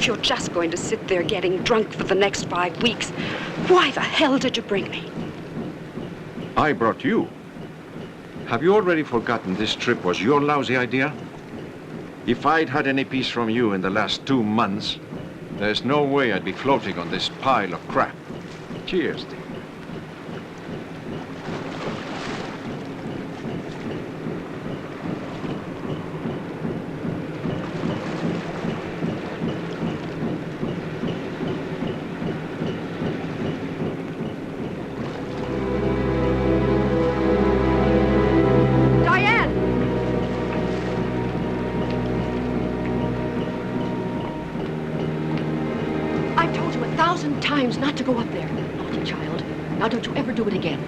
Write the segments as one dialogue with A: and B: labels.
A: If you're just going to sit there getting drunk for the next 5 weeks, why the hell did you bring me?
B: I brought you. Have you already forgotten this trip was your lousy idea? If I'd had any peace from you in the last 2 months, there's no way I'd be floating on this pile of crap. Cheers, dear.
C: Not to go up there. Naughty child. Now don't you ever do it again.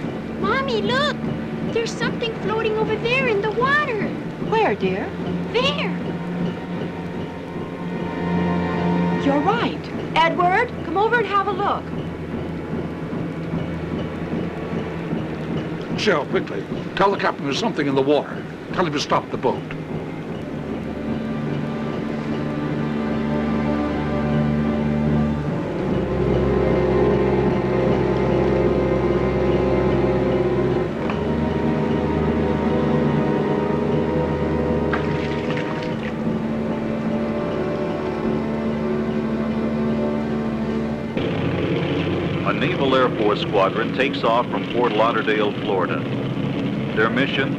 D: Mommy, look! There's something floating over there in the water.
C: Where, dear?
D: There.
C: You're right. Edward, come over and have a look.
E: Shell, quickly. Tell the captain there's something in the water. Tell him to stop the boat.
F: Naval Air Force Squadron takes off from Fort Lauderdale, Florida. Their mission,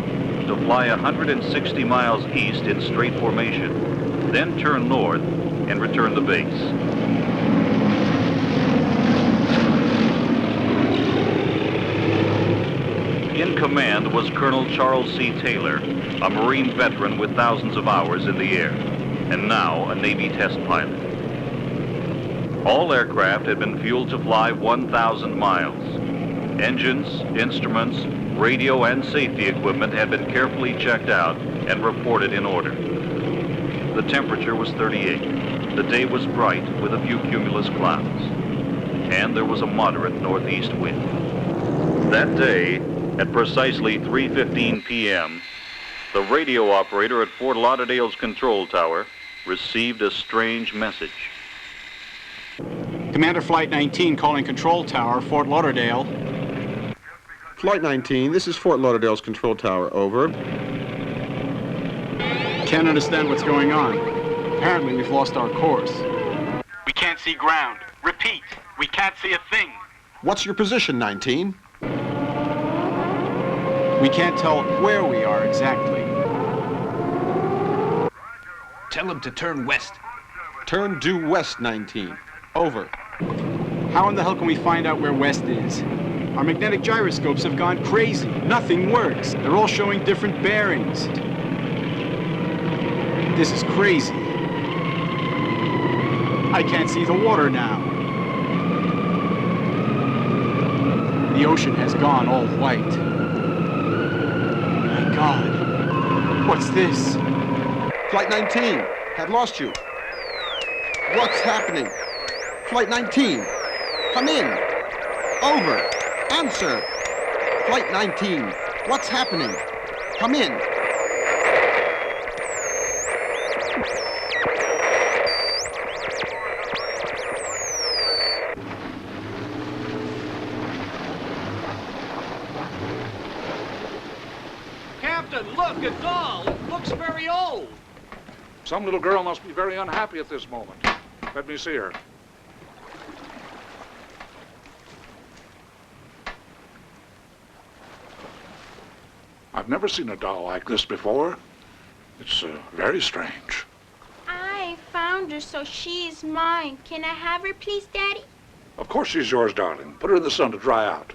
F: to fly 160 miles east in straight formation, then turn north and return to base. In command was Colonel Charles C. Taylor, a Marine veteran with thousands of hours in the air, and now a Navy test pilot. All aircraft had been fueled to fly 1,000 miles. Engines, instruments, radio, and safety equipment had been carefully checked out and reported in order. The temperature was 38. The day was bright with a few cumulus clouds. And there was a moderate northeast wind. That day, at precisely 3:15 p.m., the radio operator at Fort Lauderdale's control tower received a strange message.
G: Commander Flight 19 calling control tower, Fort Lauderdale.
B: Flight 19, this is Fort Lauderdale's control tower, over.
G: Can't understand what's going on. Apparently we've lost our course. We can't see ground. Repeat, we can't see a thing.
B: What's your position, 19?
G: We can't tell where we are exactly.
H: Tell him to turn west.
B: Turn due west, 19. Over.
G: How in the hell can we find out where west is? Our magnetic gyroscopes have gone crazy. Nothing works. They're all showing different bearings. This is crazy. I can't see the water now. The ocean has gone all white. My God. What's this?
B: Flight 19, have lost you. What's happening? Flight 19, come in. Over. Answer. Flight 19, what's happening? Come in.
H: Captain, look, a doll. It looks very old.
E: Some little girl must be very unhappy at this moment. Let me see her. I've never seen a doll like this before. It's very strange.
D: I found her, so she is mine. Can I have her, please, Daddy?
E: Of course she's yours, darling. Put her in the sun to dry out.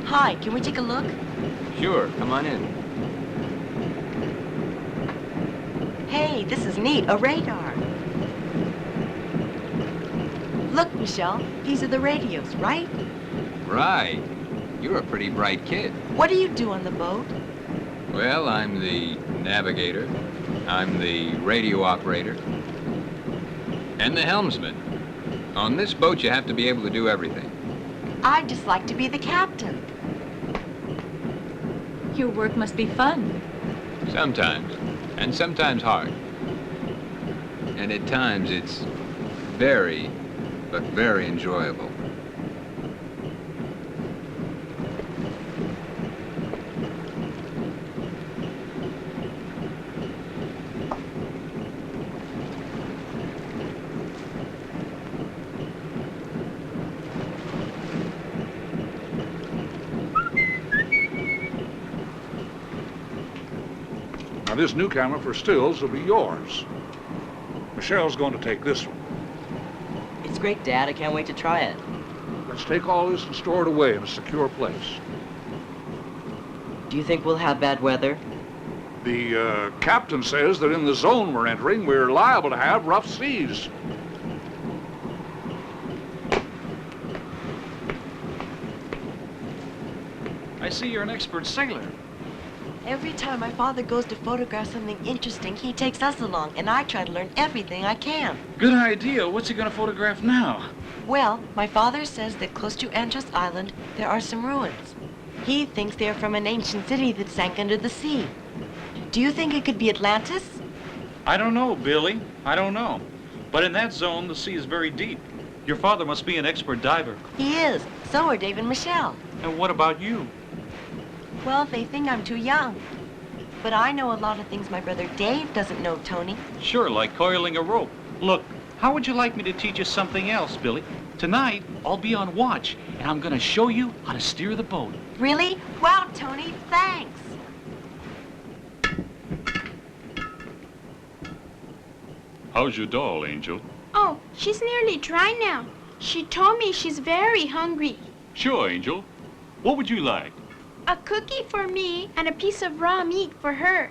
C: Hi, can we take a look?
H: Sure, come on in.
C: Hey, this is neat, a radar. Look, Michelle, these are the radios, right?
H: Right. You're a pretty bright kid.
C: What do you do on the boat?
I: Well, I'm the navigator, I'm the radio operator, and the helmsman. On this boat, you have to be able to do everything.
C: I'd just like to be the captain.
J: Your work must be fun.
I: Sometimes, and sometimes hard. And at times, it's very, but very enjoyable.
E: Now, this new camera for stills will be yours. Michelle's going to take this one.
K: It's great, Dad. I can't wait to try it.
E: Let's take all this and store it away in a secure place.
K: Do you think we'll have bad weather?
E: The captain says that in the zone we're entering, we're liable to have rough seas.
H: I see you're an expert sailor.
C: Every time my father goes to photograph something interesting, he takes us along, and I try to learn everything I can.
H: Good idea. What's he gonna photograph now?
C: Well, my father says that close to Andros Island, there are some ruins. He thinks they are from an ancient city that sank under the sea. Do you think it could be Atlantis?
H: I don't know, Billy. I don't know. But in that zone, the sea is very deep. Your father must be an expert diver.
C: He is. So are Dave and Michelle.
H: And what about you?
C: Well, they think I'm too young. But I know a lot of things my brother Dave doesn't know, Tony.
H: Sure, like coiling a rope. Look, how would you like me to teach you something else, Billy? Tonight, I'll be on watch, and I'm gonna show you how to steer the boat.
C: Really? Wow, Tony, thanks.
F: How's your doll, Angel?
D: Oh, she's nearly dry now. She told me she's very hungry.
F: Sure, Angel. What would you like?
D: A cookie for me and a piece of raw meat for her.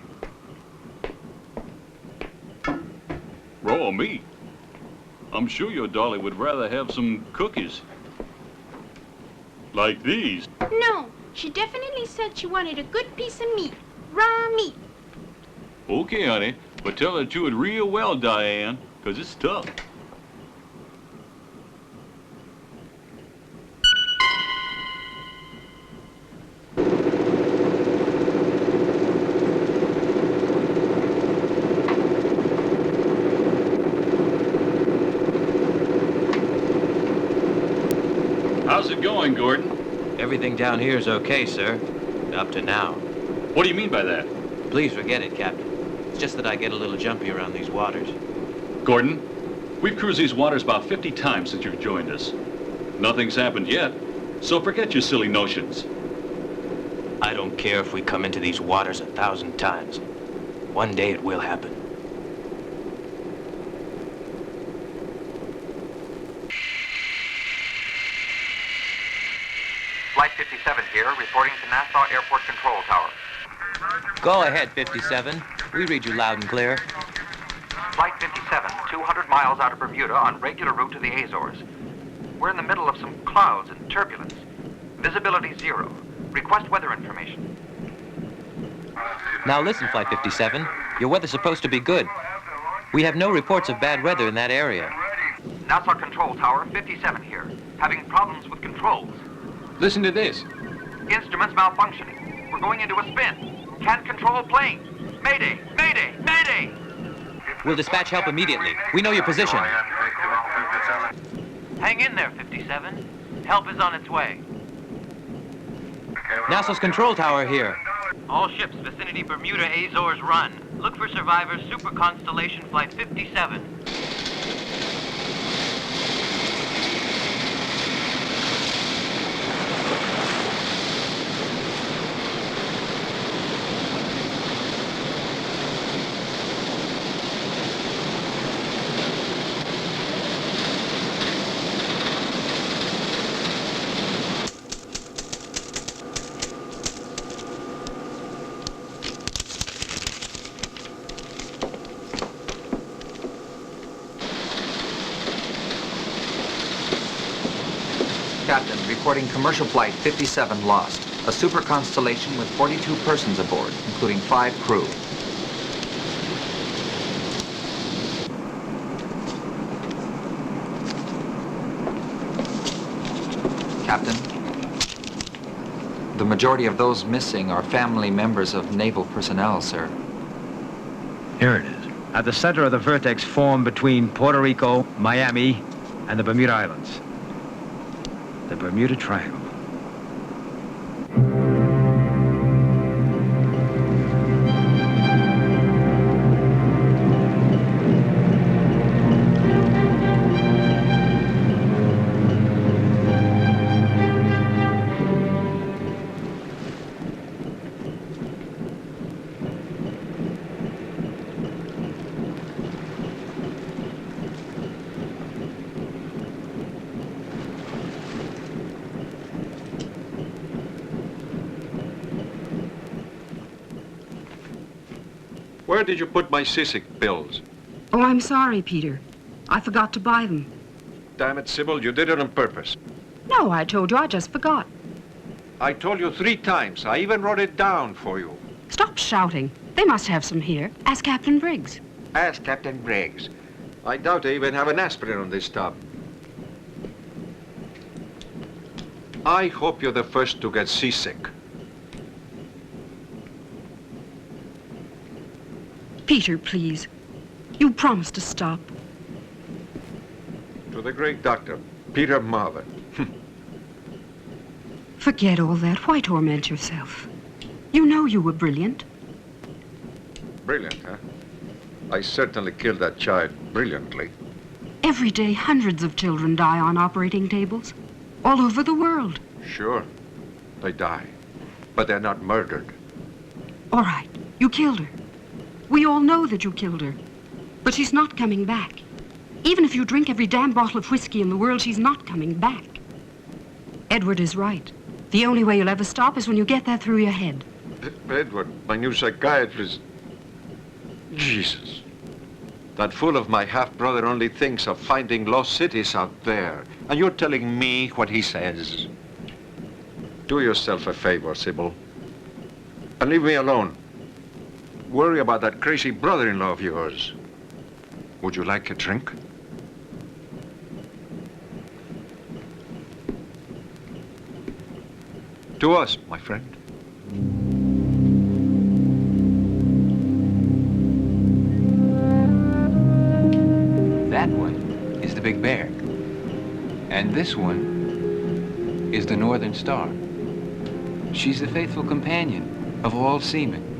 F: Raw meat? I'm sure your dolly would rather have some cookies. Like these.
D: No, she definitely said she wanted a good piece of meat. Raw meat.
F: Okay, honey, but tell her to chew it real well, Diane, 'cause it's tough. How's it going, Gordon?
L: Everything down here is okay, sir. Up to now.
F: What do you mean by that?
L: Please forget it, Captain. It's just that I get a little jumpy around these waters.
F: Gordon, we've cruised these waters about 50 times since you've joined us. Nothing's happened yet, so forget your silly notions.
L: I don't care if we come into these waters 1,000 times. One day it will happen.
M: Flight 57 here, reporting to Nassau Airport Control Tower.
L: Go ahead, 57. We read you loud and clear.
M: Flight 57, 200 miles out of Bermuda on regular route to the Azores. We're in the middle of some clouds and turbulence. Visibility 0. Request weather information.
L: Now listen, Flight 57. Your weather's supposed to be good. We have no reports of bad weather in that area.
M: Nassau Control Tower, 57 here. Having problems with controls.
I: Listen to this.
M: Instruments malfunctioning. We're going into a spin. Can't control plane. Mayday! Mayday! Mayday!
L: We'll dispatch help immediately. We know your position.
M: Hang in there, 57. Help is on its way.
L: NASA's control tower here.
M: All ships vicinity Bermuda Azores run. Look for survivors Super Constellation Flight 57.
N: Captain, reporting commercial flight 57 lost. A super constellation with 42 persons aboard, including 5 crew. Captain, the majority of those missing are family members of naval personnel, sir.
O: Here it is. At the center of the vertex formed between Puerto Rico, Miami, and the Bermuda Islands. The Bermuda Triangle.
B: Where did you put my seasick pills?
A: Oh, I'm sorry, Peter. I forgot to buy them.
B: Damn it, Sybil, you did it on purpose.
A: No, I told you, I just forgot.
B: I told you 3 times. I even wrote it down for you.
A: Stop shouting. They must have some here. Ask Captain Briggs.
B: Ask Captain Briggs. I doubt they even have an aspirin on this tub. I hope you're the first to get seasick.
A: Peter, please. You promised to stop.
B: To the great doctor, Peter Marvin.
A: Forget all that. Why torment yourself? You know you were brilliant.
B: Brilliant, huh? I certainly killed that child brilliantly.
A: Every day, hundreds of children die on operating tables. All over the world.
B: Sure, they die. But they're not murdered.
A: All right, you killed her. We all know that you killed her. But she's not coming back. Even if you drink every damn bottle of whiskey in the world, she's not coming back. Edward is right. The only way you'll ever stop is when you get that through your head.
B: Edward, my new psychiatrist. Jesus. That fool of my half-brother only thinks of finding lost cities out there. And you're telling me what he says. Do yourself a favor, Sybil. And leave me alone. Worry about that crazy brother-in-law of yours. Would you like a drink? To us, my friend.
I: That one is the Big Bear. And this one is the Northern Star. She's the faithful companion of all seamen,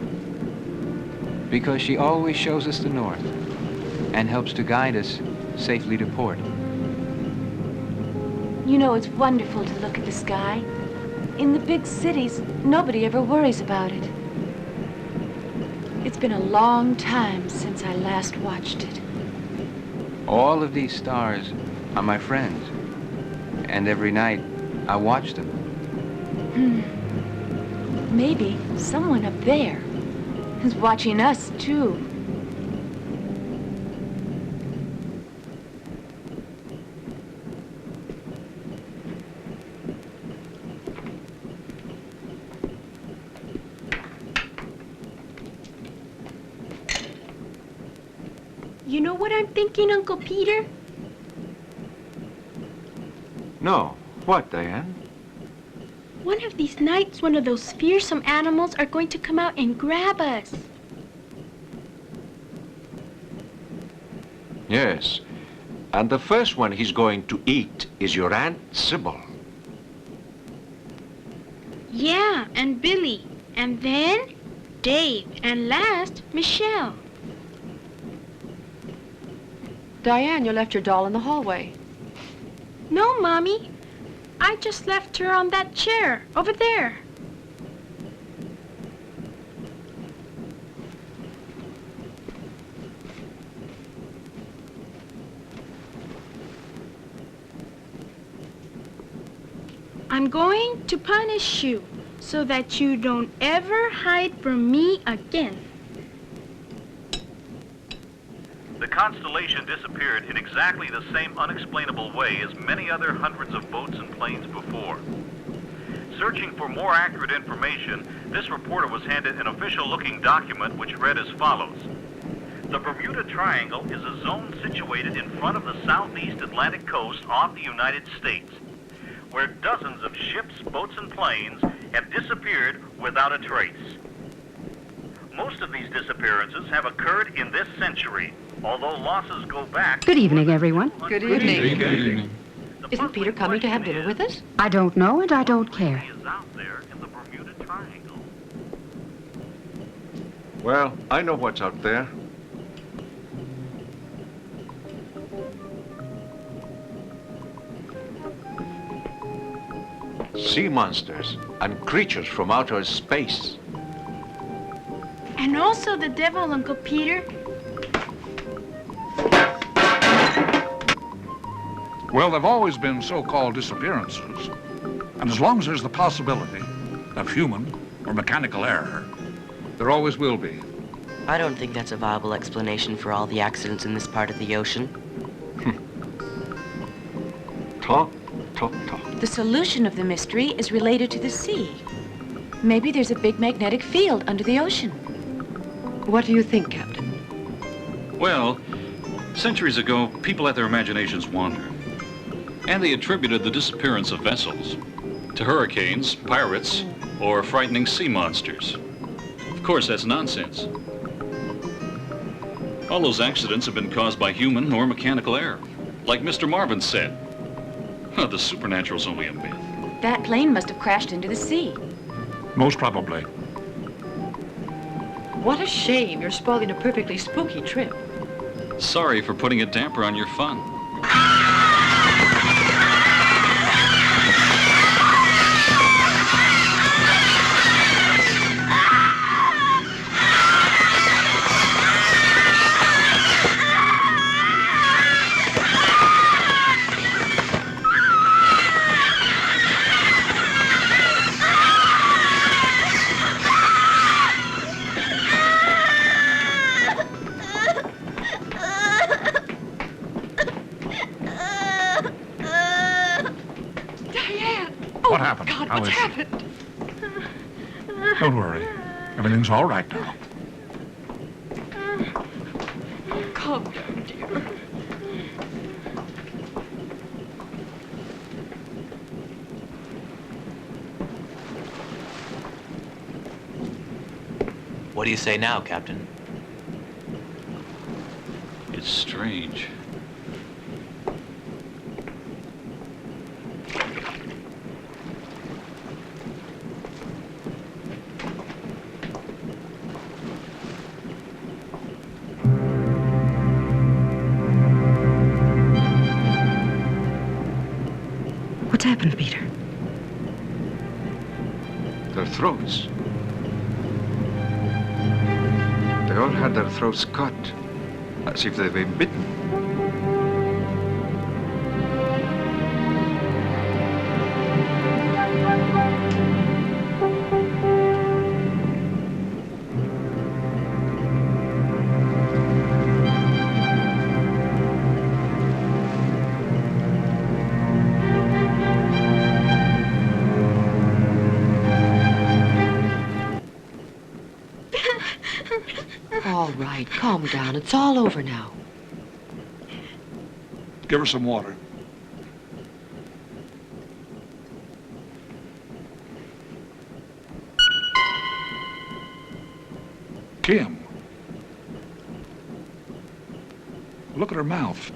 I: because she always shows us the north and helps to guide us safely to port.
J: You know, it's wonderful to look at the sky. In the big cities, nobody ever worries about it. It's been a long time since I last watched it.
I: All of these stars are my friends, and every night I watch them.
J: Maybe someone up there is watching us, too.
D: You know what I'm thinking, Uncle Peter?
B: No. What, Diane?
D: One of these nights, one of those fearsome animals are going to come out and grab us.
B: Yes. And the first one he's going to eat is your Aunt Sybil.
D: Yeah, and Billy. And then Dave. And last, Michelle.
P: Diane, you left your doll in the hallway.
D: No, Mommy. I just left her on that chair over there. I'm going to punish you so that you don't ever hide from me again.
F: The constellation disappeared in exactly the same unexplainable way as many other hundreds of boats and planes before. searching for more accurate information, this reporter was handed an official-looking document which read as follows. The Bermuda Triangle is a zone situated in front of the southeast Atlantic coast off the United States, where dozens of ships, boats, and planes have disappeared without a trace. Most of these disappearances have occurred in this century, although losses go back...
A: Good evening, everyone.
P: Good evening. Isn't Peter coming to have dinner with us?
A: I don't know, and I don't care.
B: Well, I know what's out there. Sea monsters and creatures from outer space.
D: And also the devil, Uncle Peter.
E: Well, there've always been so-called disappearances. And as long as there's the possibility of human or mechanical error, there always will be.
K: I don't think that's a viable explanation for all the accidents in this part of the ocean.
B: Talk.
J: The solution of the mystery is related to the sea. Maybe there's a big magnetic field under the ocean.
A: What do you think, Captain?
H: Well, centuries ago, people let their imaginations wander. And they attributed the disappearance of vessels to hurricanes, pirates, or frightening sea monsters. Of course, that's nonsense. All those accidents have been caused by human or mechanical error. Like Mr. Marvin said, the supernatural's only a myth.
J: That plane must have crashed into the sea.
E: Most probably.
P: What a shame. You're spoiling a perfectly spooky trip.
H: Sorry for putting a damper on your fun.
E: What happened?
P: God,
E: How
P: what's
E: is she?
P: happened?
E: Don't worry. Everything's all right now.
P: Calm down, dear.
L: What do you say now, Captain?
H: It's strange.
A: What's happened, Peter?
B: Their throats. They all had their throats cut, as if they'd been bitten.
P: All right, calm down. It's all over now.
E: Give her some water. Kim. Look at her mouth.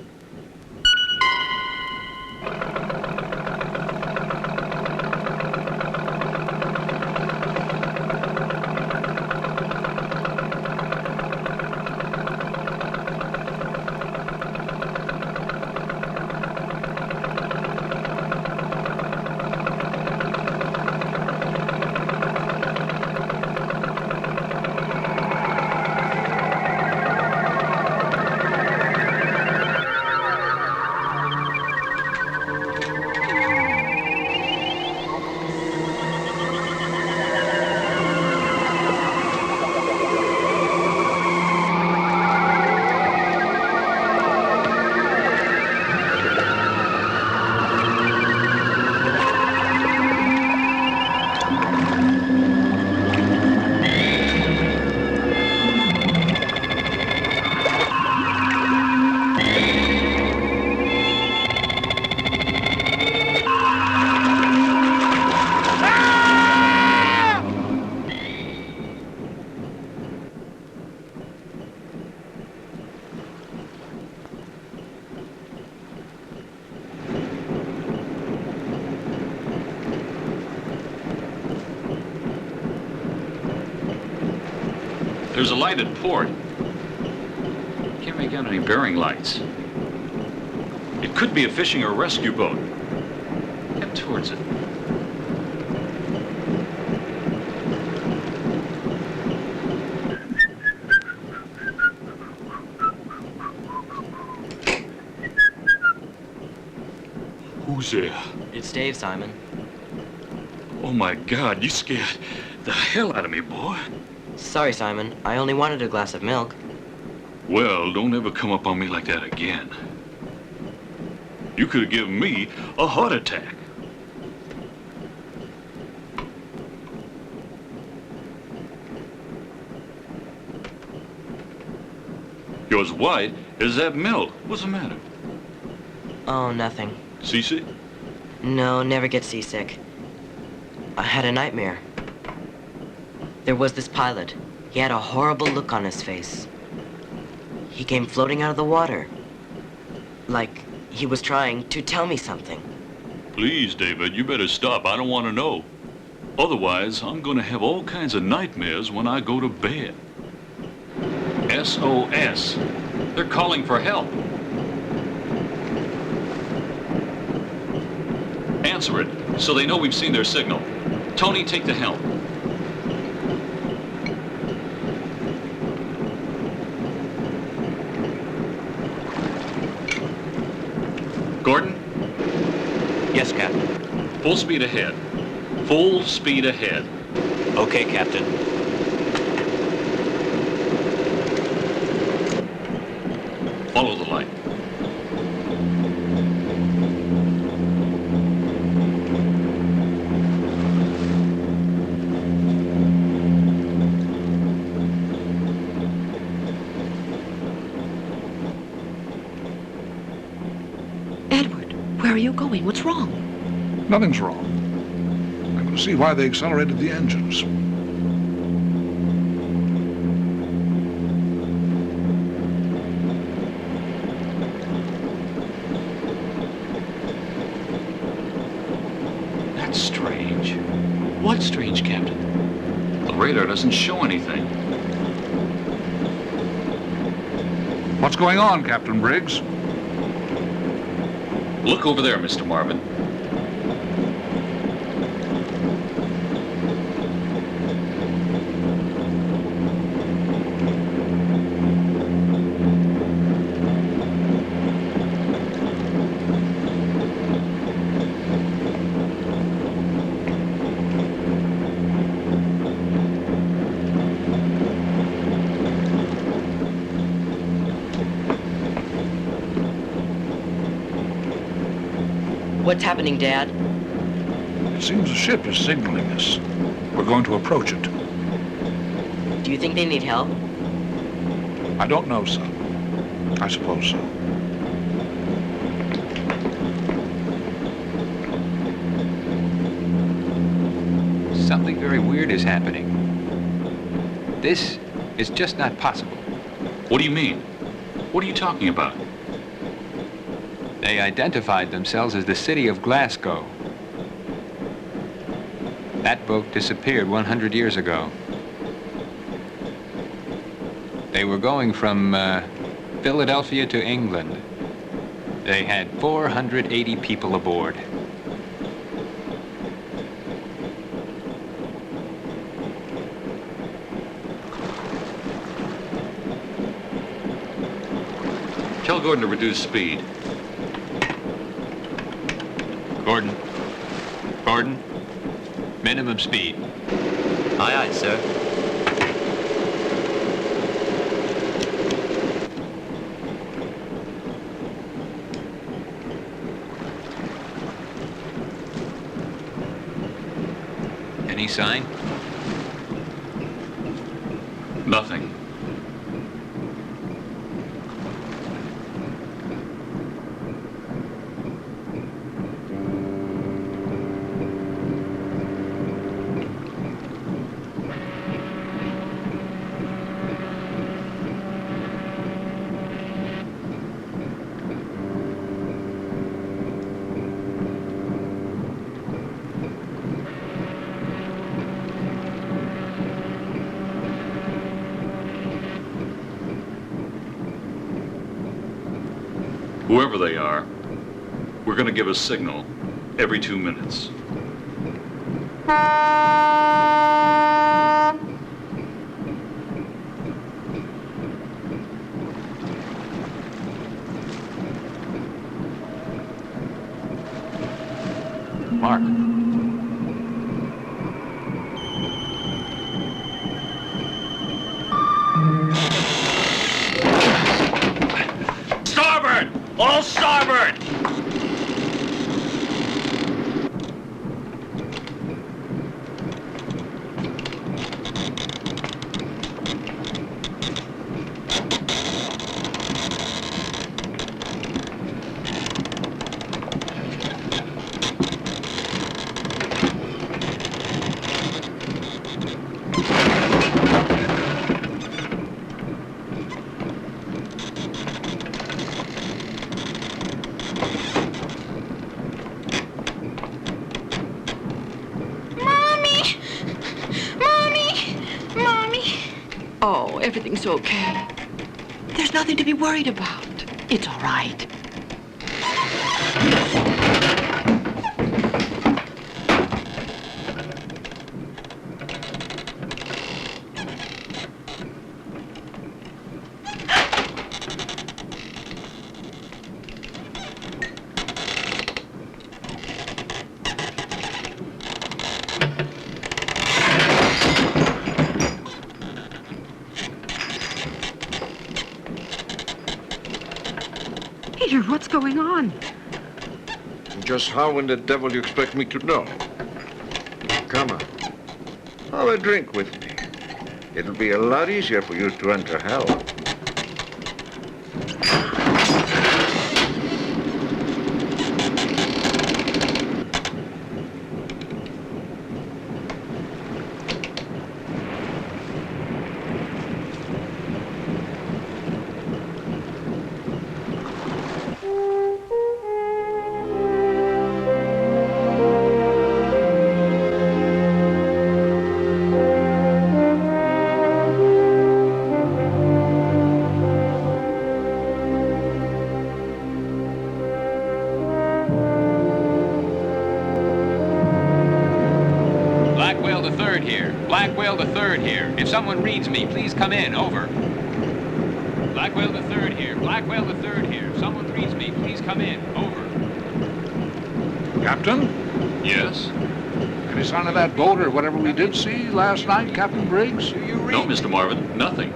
H: There's a light at port. Can't make out any bearing lights. It could be a fishing or rescue boat. Head towards it. Who's there?
K: It's Dave, Simon.
H: Oh my God, you scared the hell out of me, boy.
K: Sorry, Simon. I only wanted a glass of milk.
H: Well, don't ever come up on me like that again. You could have given me a heart attack. You're as white as that milk. What's the matter?
K: Oh, nothing.
H: Seasick?
K: No, never get seasick. I had a nightmare. There was this pilot. He had a horrible look on his face. He came floating out of the water. Like he was trying to tell me something.
H: Please, David, you better stop. I don't want to know. Otherwise, I'm going to have all kinds of nightmares when I go to bed. SOS. They're calling for help. Answer it, so they know we've seen their signal. Tony, take the helm. Gordon?
L: Yes, Captain.
H: Full speed ahead. Full speed ahead.
L: Okay, Captain.
H: Follow the light.
A: Where are you going? What's wrong?
E: Nothing's wrong. I'm going to see why they accelerated the engines.
H: That's strange. What's strange, Captain? The radar doesn't show anything.
E: What's going on, Captain Briggs?
H: Look over there, Mr. Marvin.
K: What's happening, Dad?
E: It seems the ship is signaling us. We're going to approach it.
K: Do you think they need help?
E: I don't know, son. I suppose so.
I: Something very weird is happening. This is just not possible.
H: What do you mean? What are you talking about?
I: They identified themselves as the city of Glasgow. That boat disappeared 100 years ago. They were going from Philadelphia to England. They had 480 people aboard.
H: Tell Gordon to reduce speed.
I: Gordon. Gordon. Minimum speed.
L: Aye, aye, sir.
I: Any sign?
H: Nothing. Whoever they are, we're going to give a signal every 2 minutes.
N: Mark.
F: Starboard! All starboard!
P: Oh, everything's okay. There's nothing to be worried about. It's all right.
A: Peter, what's going on?
B: Just how in the devil do you expect me to know? Come on. Have a drink with me. It'll be a lot easier for you to enter hell.
I: If someone reads me, please come in. Over. Black Whale the Third here. Black Whale the Third here. If someone reads me, please come in. Over.
E: Captain?
H: Yes?
E: Any sign of that boat or whatever we did see last night, Captain Briggs?
H: No, Mr. Marvin, nothing.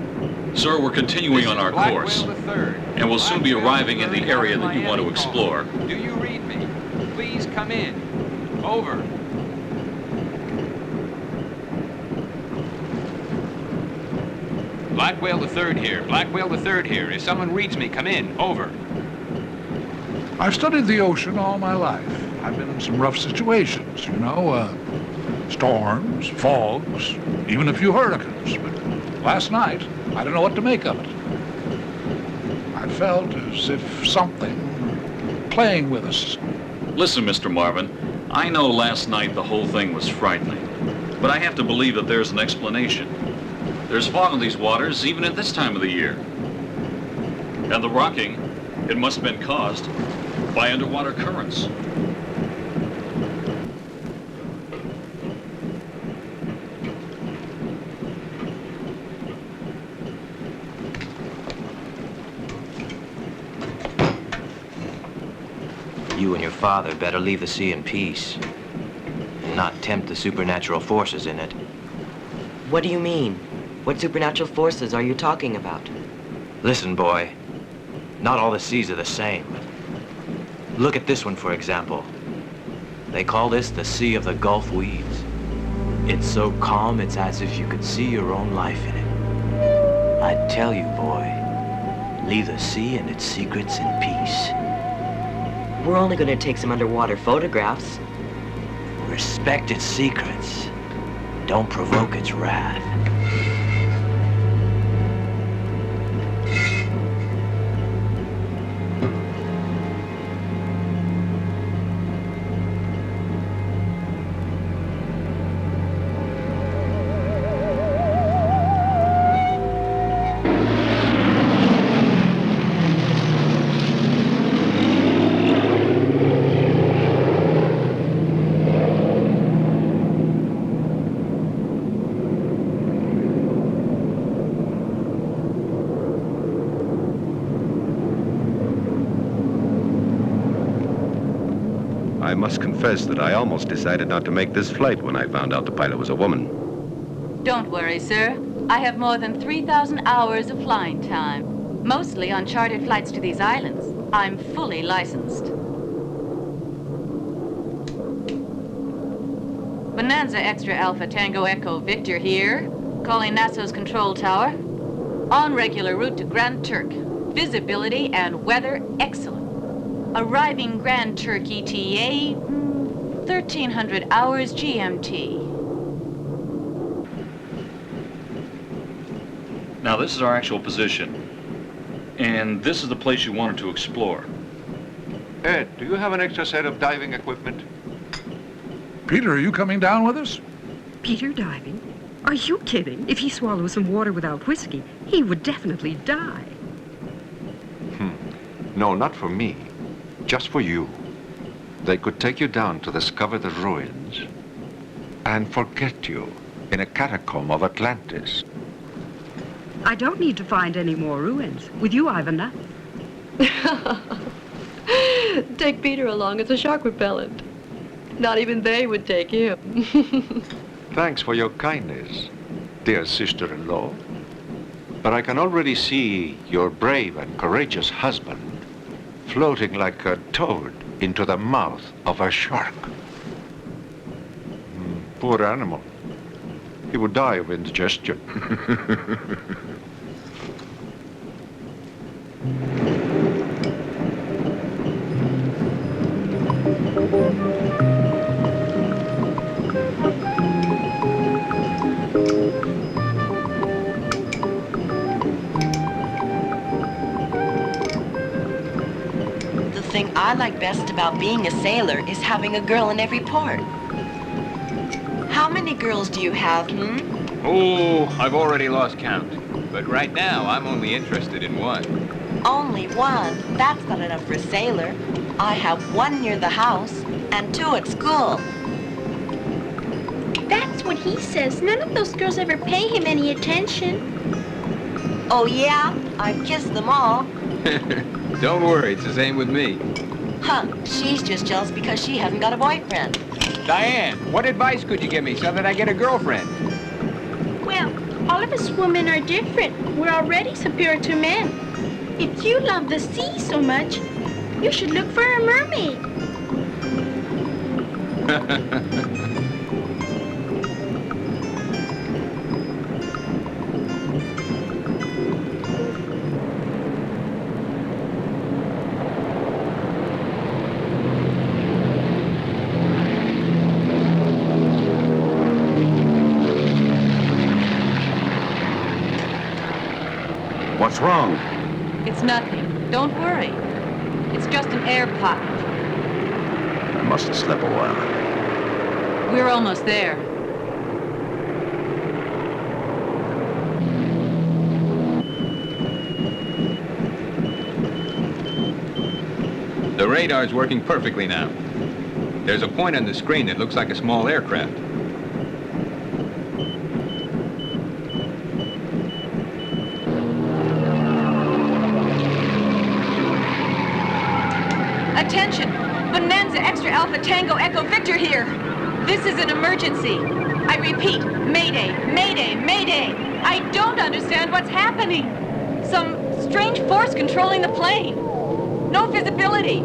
H: Sir, we're continuing on our course, and we'll soon be arriving in the area that you want to explore.
I: Do you read me? Please come in. Over. Black Whale the Third here. Black Whale the Third here. If someone reads me, come in. Over.
E: I've studied the ocean all my life. I've been in some rough situations, you know, storms, fogs, even a few hurricanes. But last night, I don't know what to make of it. I felt as if something playing with us.
H: Listen, Mr. Marvin, I know last night the whole thing was frightening, but I have to believe that there's an explanation. There's fog in these waters even at this time of the year. And the rocking, it must have been caused by underwater currents.
L: You and your father better leave the sea in peace and not tempt the supernatural forces in it.
K: What do you mean? What supernatural forces are you talking about?
L: Listen, boy, not all the seas are the same. Look at this one, for example. They call this the Sea of the Gulf Weeds. It's so calm, it's as if you could see your own life in it. I tell you, boy, leave the sea and its secrets in peace.
K: We're only going to take some underwater photographs.
L: Respect its secrets. Don't provoke its wrath.
Q: I must confess that I almost decided not to make this flight when I found out the pilot was a woman.
J: Don't worry, sir. I have more than 3,000 hours of flying time, mostly on chartered flights to these islands. I'm fully licensed. Bonanza Extra Alpha Tango Echo Victor here, calling NASA's control tower. On regular route to Grand Turk. Visibility and weather excellent. Arriving Grand Turk ETA, 1,300 hours GMT.
H: Now, this is our actual position. And this is the place you wanted to explore.
B: Ed, do you have an extra set of diving equipment?
E: Peter, are you coming down with us?
A: Peter diving? Are you kidding? If he swallows some water without whiskey, he would definitely die.
B: No, not for me. Just for you. They could take you down to discover the ruins and forget you in a catacomb of Atlantis.
A: I don't need to find any more ruins. With you, I've enough.
P: Take Peter along as a shark repellent. Not even they would take him.
B: Thanks for your kindness, dear sister-in-law. But I can already see your brave and courageous husband floating like a toad into the mouth of a shark. Poor animal. He would die of indigestion.
C: The thing I like best about being a sailor is having a girl in every port. How many girls do you have,
I: Oh, I've already lost count. But right now, I'm only interested in one.
C: Only one? That's not enough for a sailor. I have one near the house and two at school.
D: That's what he says. None of those girls ever pay him any attention.
C: Oh, yeah? I've kissed them all.
I: Don't worry, it's the same with me.
C: Huh, she's just jealous because she hasn't got a boyfriend.
I: Diane, what advice could you give me so that I get a girlfriend?
D: Well, all of us women are different. We're already superior to men. If you love the sea so much, you should look for a mermaid.
Q: What's wrong?
J: It's nothing. Don't worry. It's just an air pocket.
Q: I must have slept a while.
J: We're almost there.
I: The radar's working perfectly now. There's a point on the screen that looks like a small aircraft.
J: Attention! Bonanza Extra Alpha Tango Echo Victor here. This is an emergency. I repeat, Mayday, Mayday, Mayday. I don't understand what's happening. Some strange force controlling the plane. No visibility.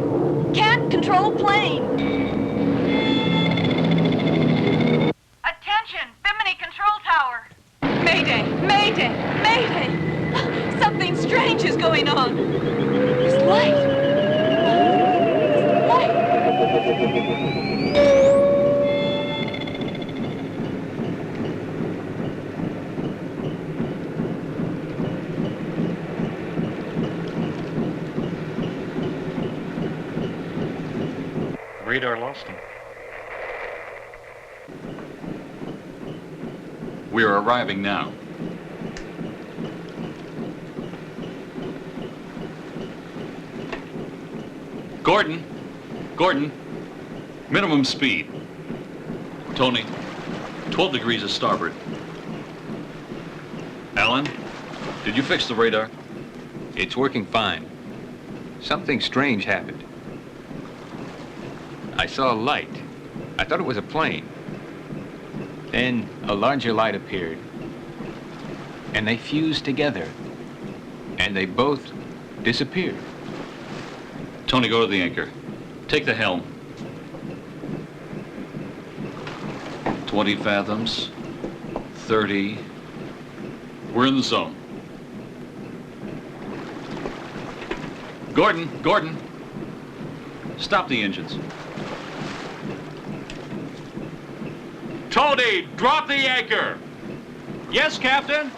J: Can't control plane. Attention, Bimini Control Tower. Mayday, Mayday, Mayday. Something strange is going on. This light.
B: Radar lost him.
H: We're arriving now. Gordon! Gordon! Minimum speed. Tony, 12 degrees to starboard. Alan, did you fix the radar?
I: It's working fine. Something strange happened. I saw a light. I thought it was a plane. Then a larger light appeared, and they fused together, and they both disappeared.
H: Tony, go to the anchor. Take the helm. 20 fathoms. 30. We're in the zone. Gordon. Stop the engines. Tony, drop the anchor. Yes, Captain.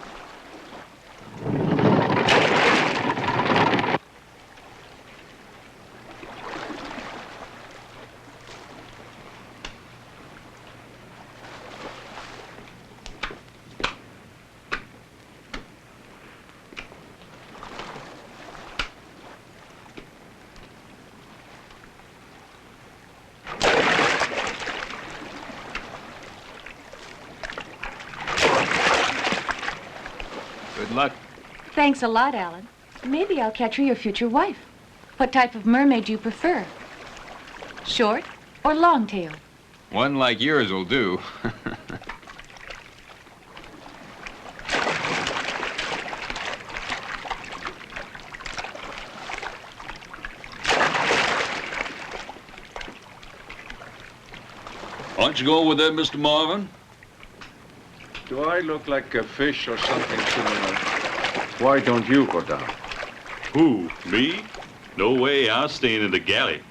I: Good luck.
J: Thanks a lot, Alan. Maybe I'll catch her your future wife. What type of mermaid do you prefer? Short or long tail?
I: One like yours will do.
H: Why don't you go with that, Mr. Marvin?
B: Do I look like a fish or something similar? Why don't you go down?
H: Who, me? No way, I'm staying in the galley.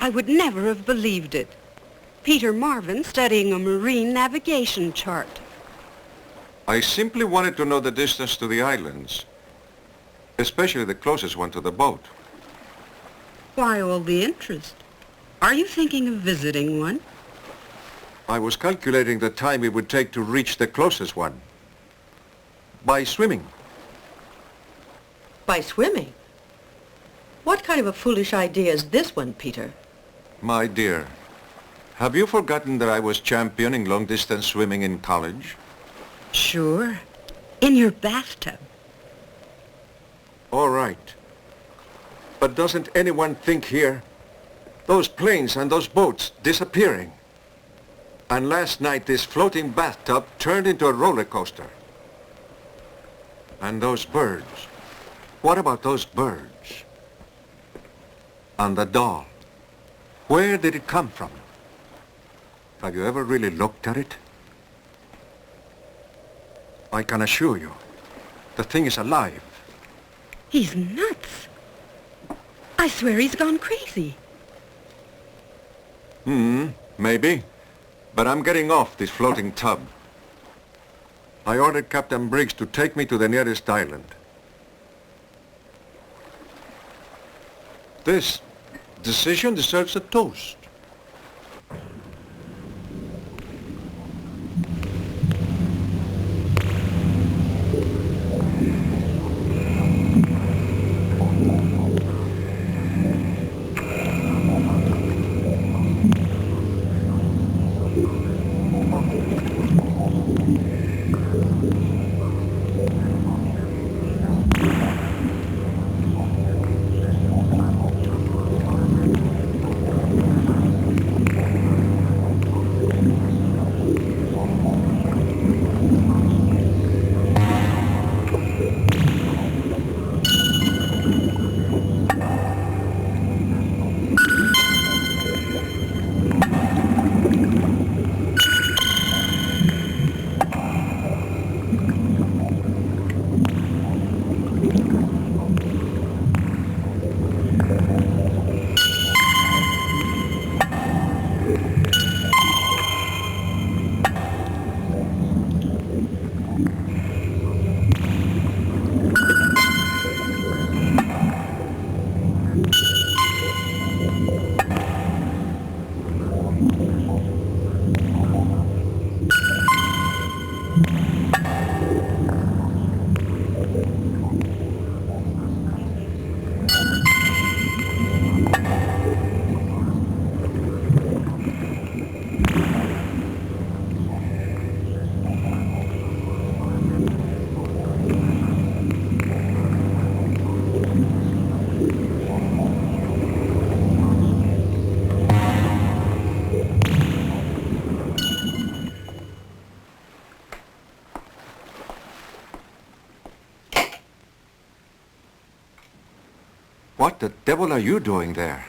A: I would never have believed it. Peter Marvin studying a marine navigation chart.
B: I simply wanted to know the distance to the islands, especially the closest one to the boat.
A: Why all the interest? Are you thinking of visiting one?
B: I was calculating the time it would take to reach the closest one. By swimming.
R: By swimming? What kind of a foolish idea is this one, Peter?
B: My dear, have you forgotten that I was championing long-distance swimming in college?
A: Sure. In your bathtub.
B: All right. But doesn't anyone think here? Those planes and those boats disappearing. And last night this floating bathtub turned into a roller coaster. And those birds. What about those birds? And the doll. Where did it come from? Have you ever really looked at it? I can assure you, the thing is alive.
A: He's nuts. I swear he's gone crazy.
B: Maybe. But I'm getting off this floating tub. I ordered Captain Briggs to take me to the nearest island. This decision deserves a toast. What the devil are you doing there?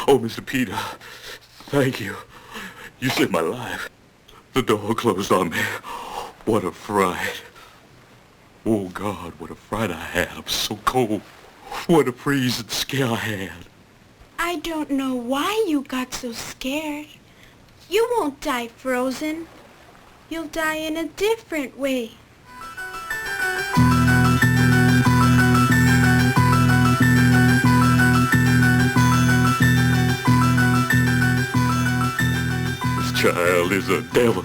S: Oh, Mr. Peter, thank you. You saved my life. The door closed on me. What a fright. Oh, God, what a fright I had. I'm so cold. What a freeze and scare I had.
D: I don't know why you got so scared. You won't die frozen. You'll die in a different way.
S: This child is a devil.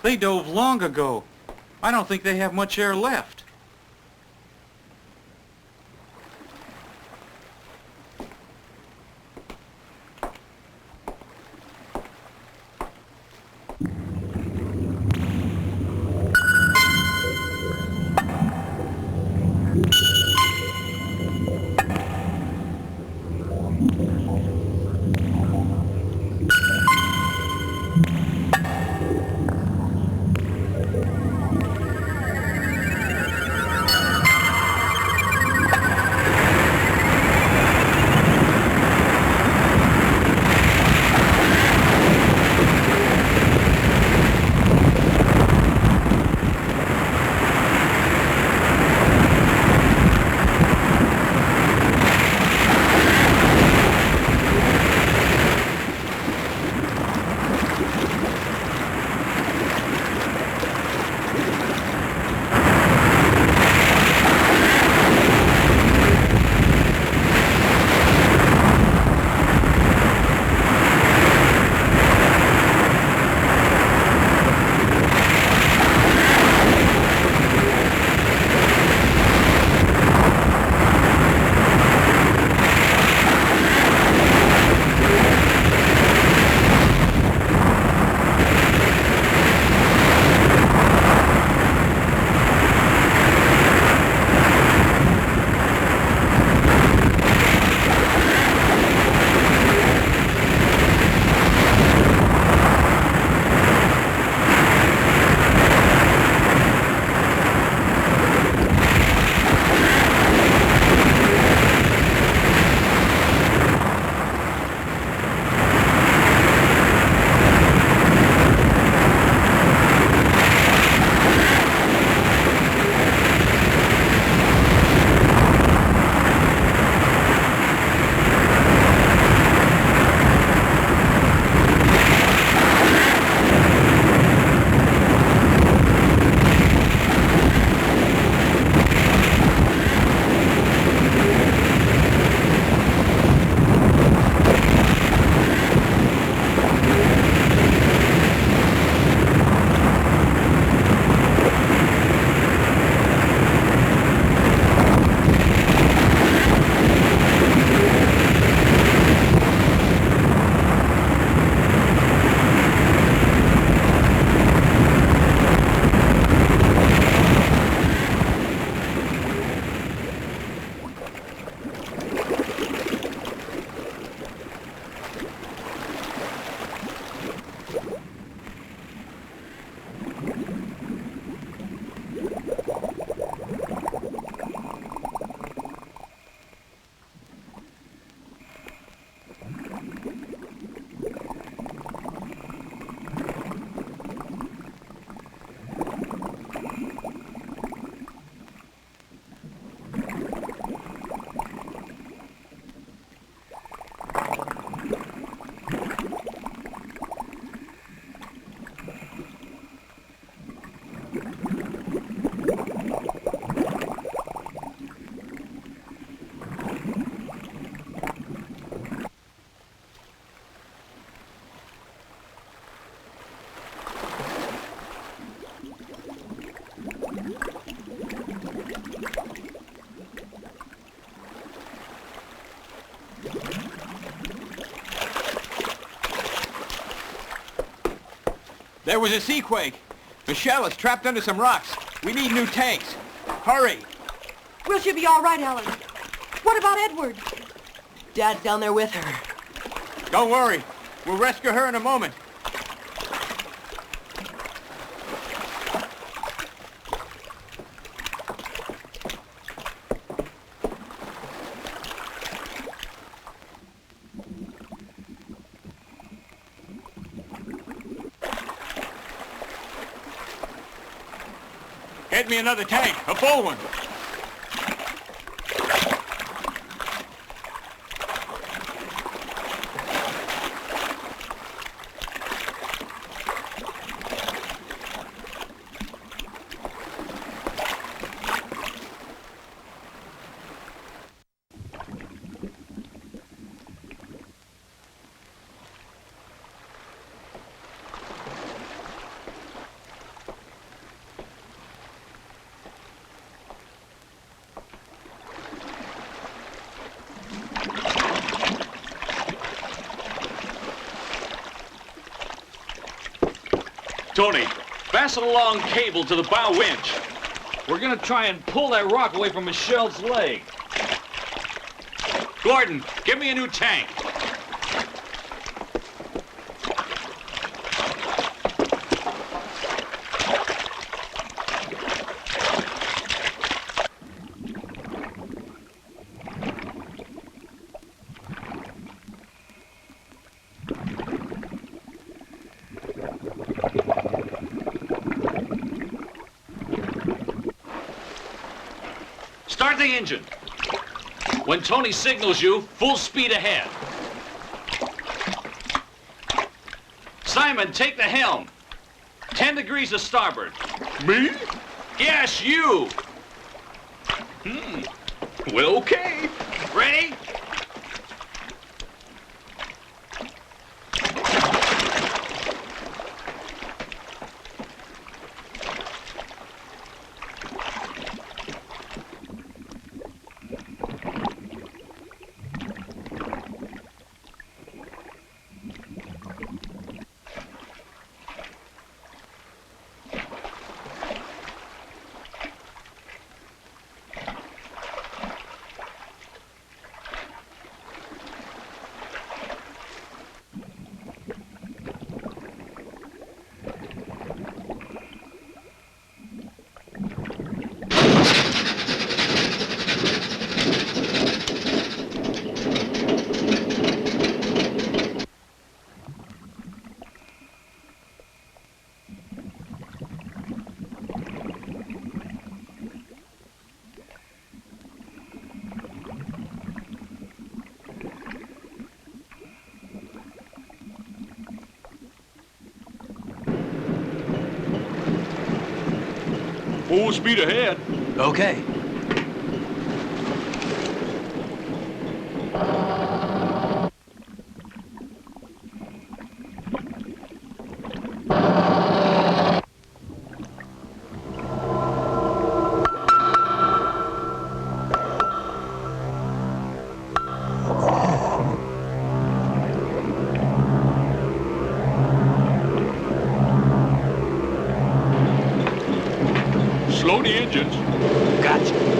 H: They dove long ago. I don't think they have much air left.
I: There was a seaquake. Michelle is trapped under some rocks. We need new tanks. Hurry.
R: Will she be all right, Ellen? What about Edward?
K: Dad's down there with her.
I: Don't worry. We'll rescue her in a moment. Get me another tank, a full one.
H: Tony, fasten a long cable to the bow winch. We're gonna try and pull that rock away from Michelle's leg. Gordon, give me a new tank. Start the engine. When Tony signals you, full speed ahead. Simon, take the helm. 10 degrees to starboard.
S: Me?
H: Yes, you. Well, okay. Ready? Full speed ahead.
I: Okay.
H: Slow the engines.
I: Gotcha.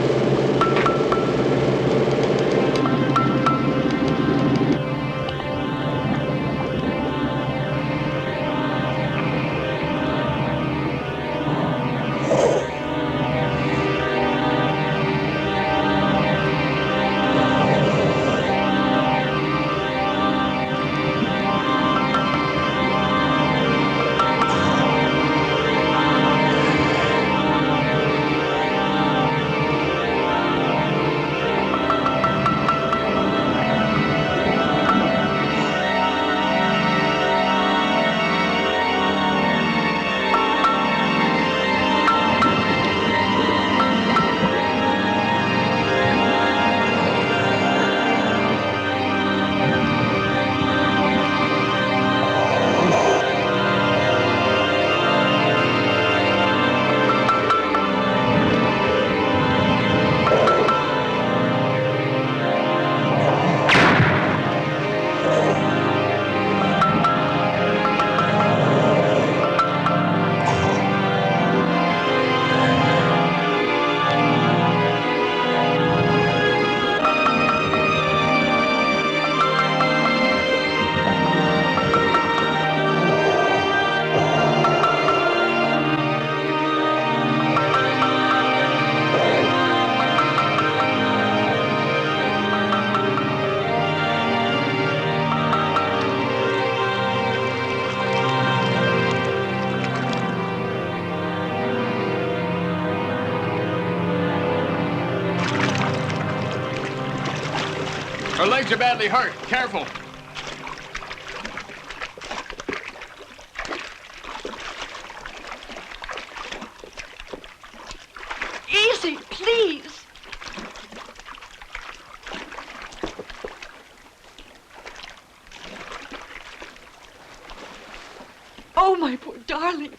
H: Her legs are badly hurt. Careful.
P: Easy, please. Oh, my poor darling.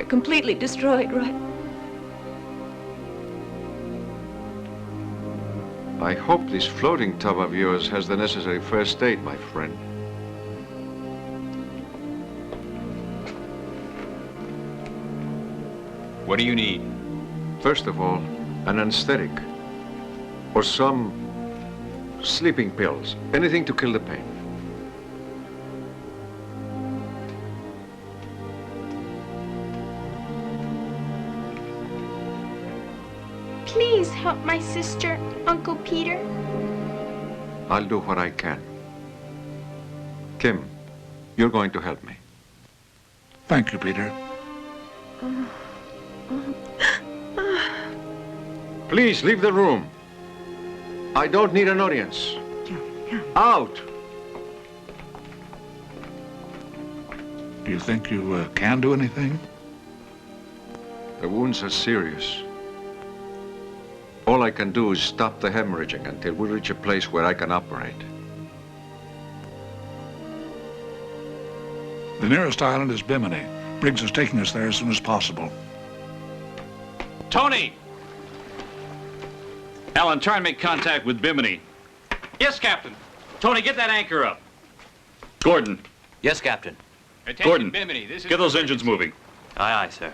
J: They're completely destroyed, right?
B: I hope this floating tub of yours has the necessary first aid, my friend.
I: What do you need?
B: First of all, an anesthetic. Or some sleeping pills. Anything to kill the pain.
D: Please help my sister, Uncle Peter.
B: I'll do what I can. Kim, you're going to help me.
E: Thank you, Peter.
B: Please, leave the room. I don't need an audience. Out!
E: Do you think you can do anything?
B: The wounds are serious. All I can do is stop the hemorrhaging until we reach a place where I can operate.
E: The nearest island is Bimini. Briggs is taking us there as soon as possible.
H: Tony! Alan, try and make contact with Bimini.
L: Yes, Captain.
H: Tony, get that anchor up. Gordon.
L: Yes, Captain.
I: Attention,
H: Gordon,
I: Bimini, this is
H: get those engines moving.
L: Aye, aye, sir.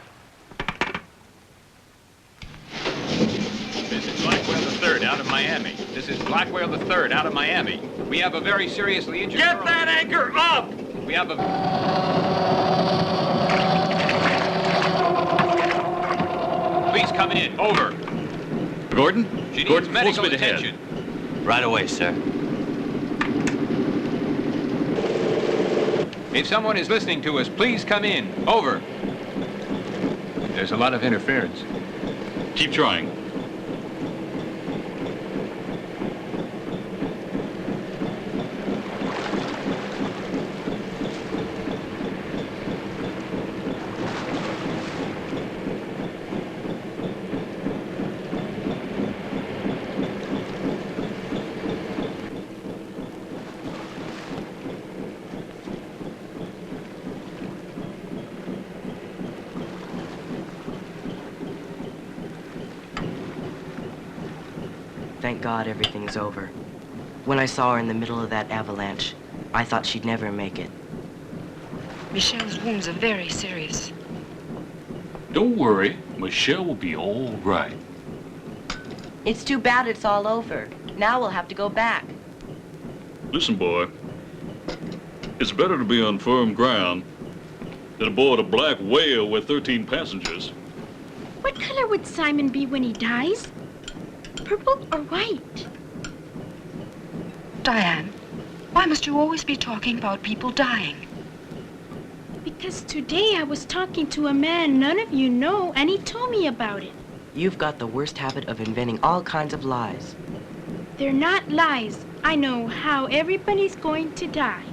I: This is Blackwell III out of Miami. This is Blackwell III out of Miami. We have a very seriously injured
H: Get that anchor up!
I: We have a... Please come in. Over.
H: Gordon?
I: She needs
H: Gordon,
I: medical
H: full speed ahead.
I: attention.
L: Right away, sir.
I: If someone is listening to us, please come in. Over. There's a lot of interference.
H: Keep trying.
K: Thank God everything's over. When I saw her in the middle of that avalanche, I thought she'd never make it.
A: Michelle's wounds are very serious.
H: Don't worry. Michelle will be all right.
C: It's too bad it's all over. Now we'll have to go back.
H: Listen, boy. It's better to be on firm ground than aboard a black whale with 13 passengers.
D: What color would Simon be when he dies? Purple or white?
A: Diane, why must you always be talking about people dying?
D: Because today I was talking to a man none of you know, and he told me about it.
K: You've got the worst habit of inventing all kinds of lies.
D: They're not lies. I know how everybody's going to die.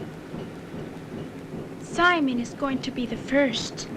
D: Simon is going to be the first.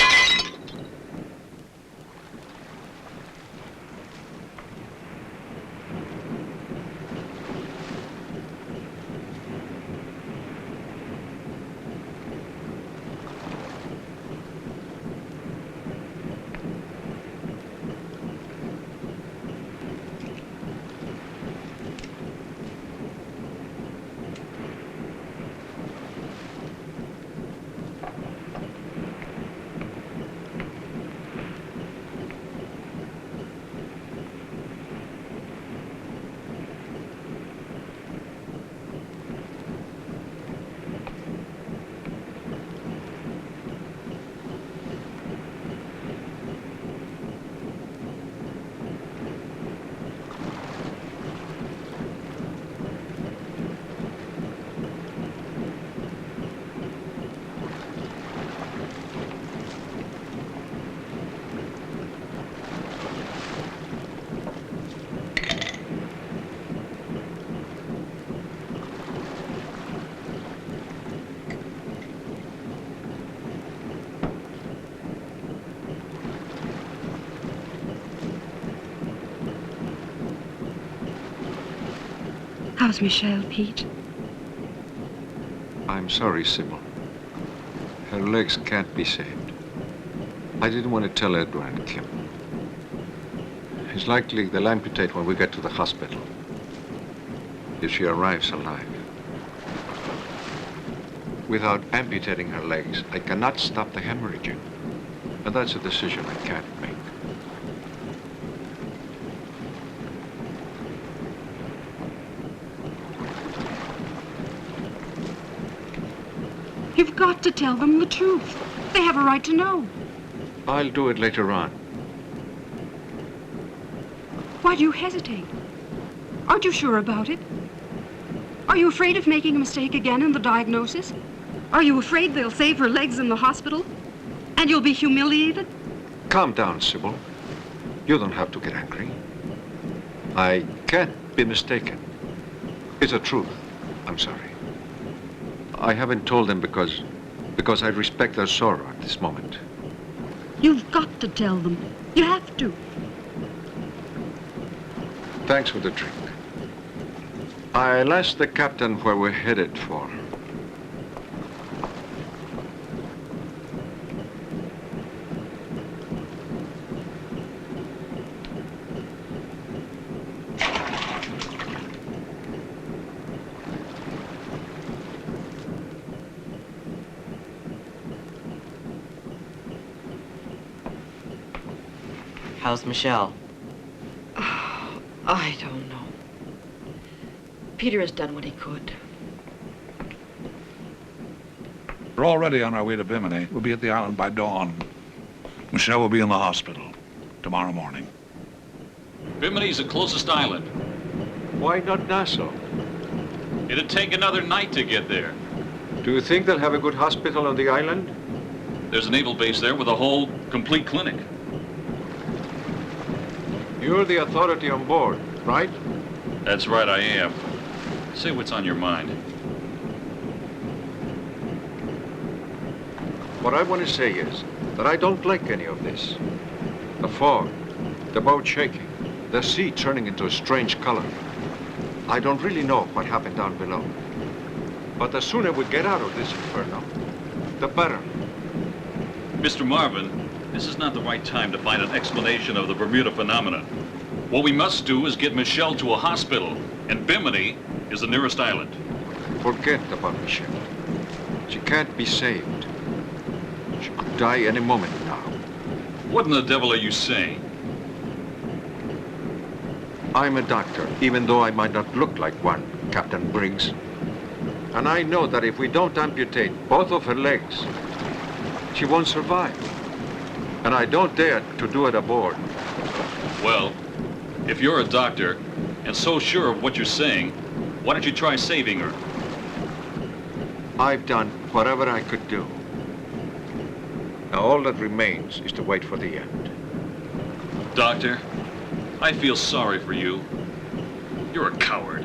A: How's Michelle, Pete?
B: I'm sorry, Sybil. Her legs can't be saved. I didn't want to tell Edward and Kim. It's likely they'll amputate when we get to the hospital. If she arrives alive. Without amputating her legs, I cannot stop the hemorrhaging. And that's a decision I can't make.
A: You've got to tell them the truth. They have a right to know.
B: I'll do it later on.
A: Why do you hesitate? Aren't you sure about it? Are you afraid of making a mistake again in the diagnosis? Are you afraid they'll save her legs in the hospital? And you'll be humiliated?
B: Calm down, Sybil. You don't have to get angry. I can't be mistaken. It's the truth. I'm sorry. I haven't told them because I respect their sorrow at this moment.
A: You've got to tell them. You have to.
B: Thanks for the drink. I'll ask the captain where we're headed for.
K: How's Michelle?
P: I don't know. Peter has done what he could.
E: We're already on our way to Bimini. We'll be at the island by dawn. Michelle will be in the hospital tomorrow morning.
H: Bimini's the closest island.
B: Why not Nassau?
H: It'd take another night to get there.
B: Do you think they'll have a good hospital on the island?
H: There's a naval base there with a whole, complete clinic.
B: You're the authority on board, right?
H: That's right, I am. Say what's on your mind.
B: What I want to say is that I don't like any of this. The fog, the boat shaking, the sea turning into a strange color. I don't really know what happened down below. But the sooner we get out of this inferno, the better.
H: Mr. Marvin, this is not the right time to find an explanation of the Bermuda phenomenon. What we must do is get Michelle to a hospital, and Bimini is the nearest island.
B: Forget about Michelle. She can't be saved. She could die any moment now.
H: What in the devil are you saying?
B: I'm a doctor, even though I might not look like one, Captain Briggs. And I know that if we don't amputate both of her legs, she won't survive. And I don't dare to do it aboard.
H: Well, if you're a doctor and so sure of what you're saying, why don't you try saving her?
B: I've done whatever I could do. Now all that remains is to wait for the end.
H: Doctor, I feel sorry for you. You're a coward.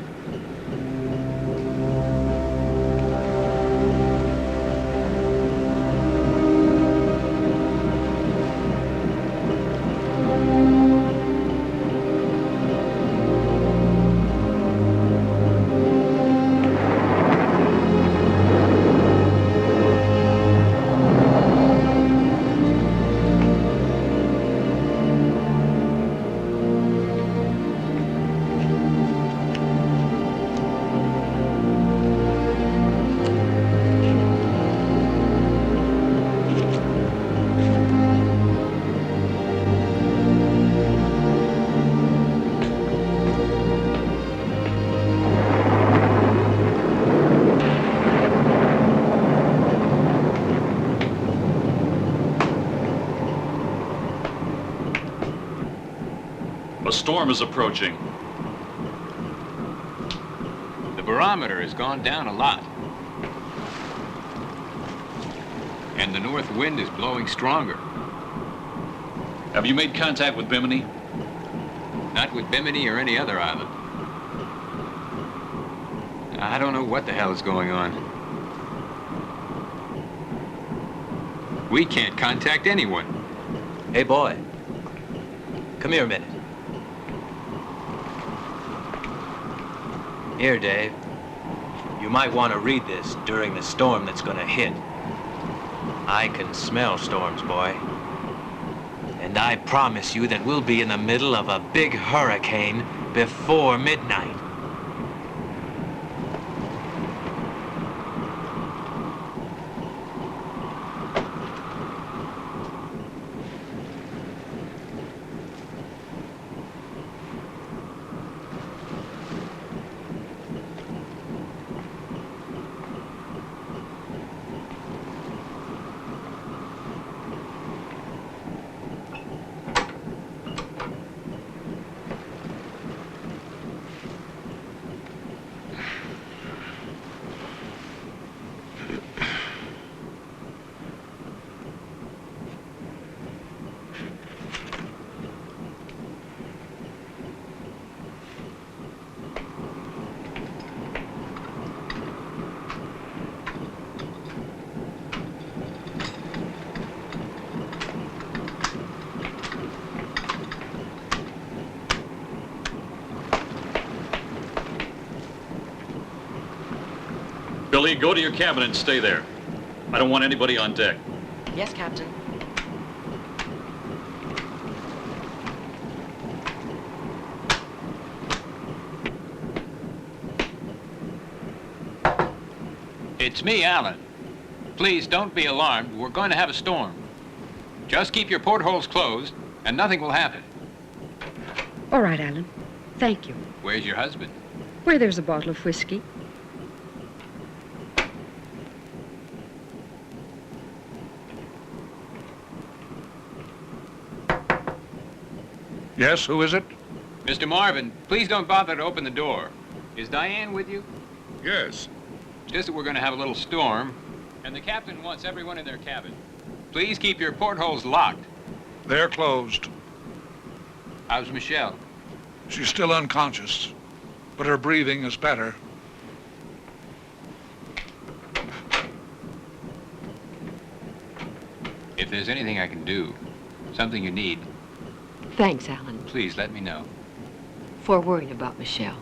H: Storm is approaching.
I: The barometer has gone down a lot. And the north wind is blowing stronger.
H: Have you made contact with Bimini?
I: Not with Bimini or any other island. I don't know what the hell is going on. We can't contact anyone.
L: Hey, boy. Come here a minute. Here, Dave. You might want to read this during the storm that's going to hit. I can smell storms, boy. And I promise you that we'll be in the middle of a big hurricane before midnight.
H: Billy, go to your cabin and stay there. I don't want anybody on deck.
C: Yes, Captain.
I: It's me, Alan. Please don't be alarmed. We're going to have a storm. Just keep your portholes closed, and nothing will happen.
A: All right, Alan. Thank you.
I: Where's your husband?
A: Where there's a bottle of whiskey.
E: Yes, who is it?
I: Mr. Marvin, please don't bother to open the door. Is Diane with you?
E: Yes.
I: Just that we're going to have a little storm, and the captain wants everyone in their cabin. Please keep your portholes locked.
E: They're closed.
I: How's Michelle?
E: She's still unconscious, but her breathing is better.
I: If there's anything I can do, something you need,
P: Thanks, Alan,
I: please let me know.
P: for worrying about Michelle.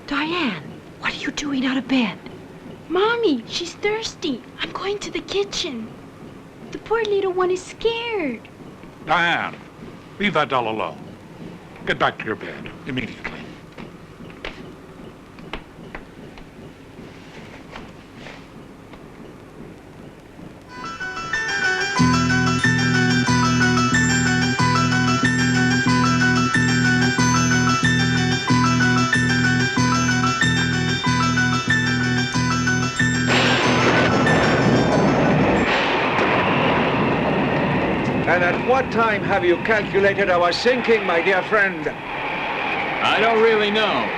D: Diane, what are you doing out of bed? Mommy, she's thirsty. I'm going to the kitchen. The poor little one is scared.
E: Diane, leave that doll alone. Get back to your bed immediately.
B: And at what time have you calculated our sinking, my dear friend?
I: I don't really know.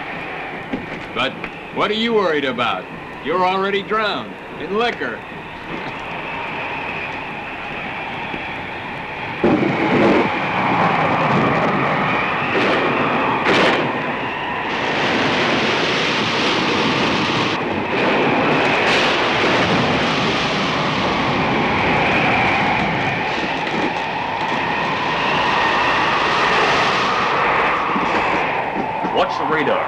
I: But what are you worried about? You're already drowned in liquor.
H: Watch the radar.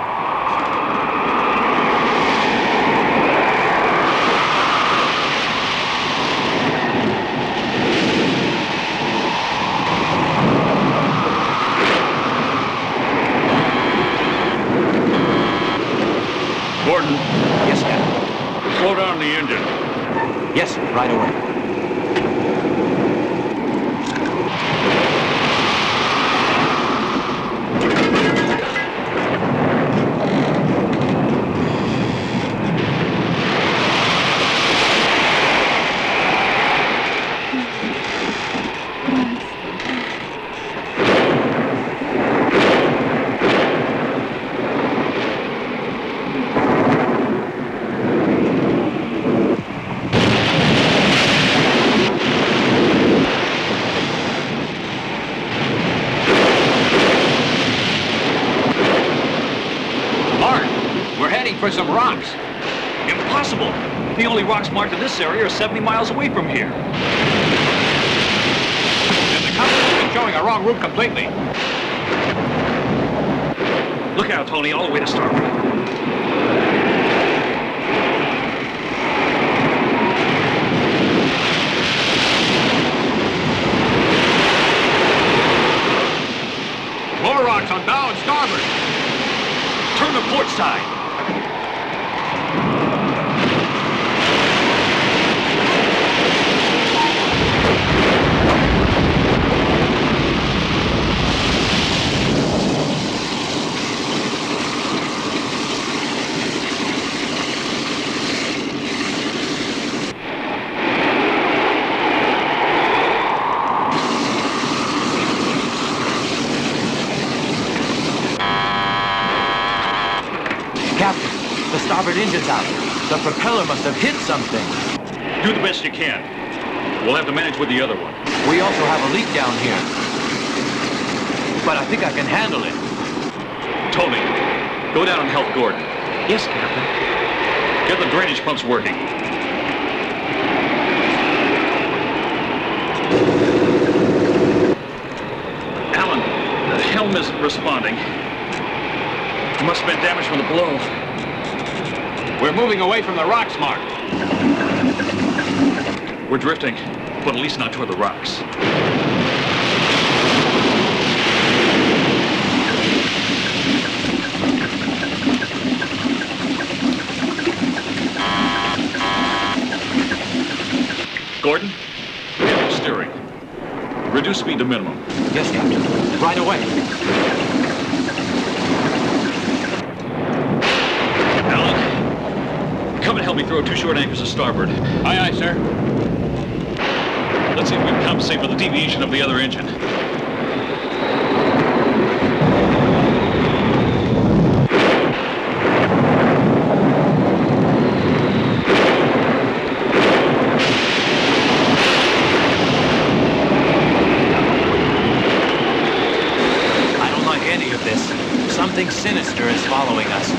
H: Gordon.
L: Yes, Captain.
H: Slow down the engine.
L: Yes, sir, right away.
I: For some rocks.
H: Impossible. The only rocks marked in this area are 70 miles away from here.
I: And the compass has been showing a wrong
H: wrong route completely. Look out, Tony, all the way to starboard. More rocks on bow and starboard. Turn to port side.
L: Engine's out. The propeller must have hit something.
H: Do the best you can. We'll have to manage with the other one.
L: We also have a leak down here. But I think I can handle it.
H: Tony, go down and help Gordon.
L: Yes, Captain.
H: Get the drainage pumps working. Alan, the helm isn't responding. It must have been damaged from the blow.
T: We're moving away from the rocks, Mark.
H: We're drifting, but at least not toward the rocks. Gordon, handle steering. Reduce speed to minimum.
L: Yes, Captain. Right away.
H: Come and help me throw 2 short anchors to starboard.
T: Aye, aye, sir.
H: Let's see if we can compensate for the deviation of the other engine.
L: I don't like any of this. Something sinister is following us.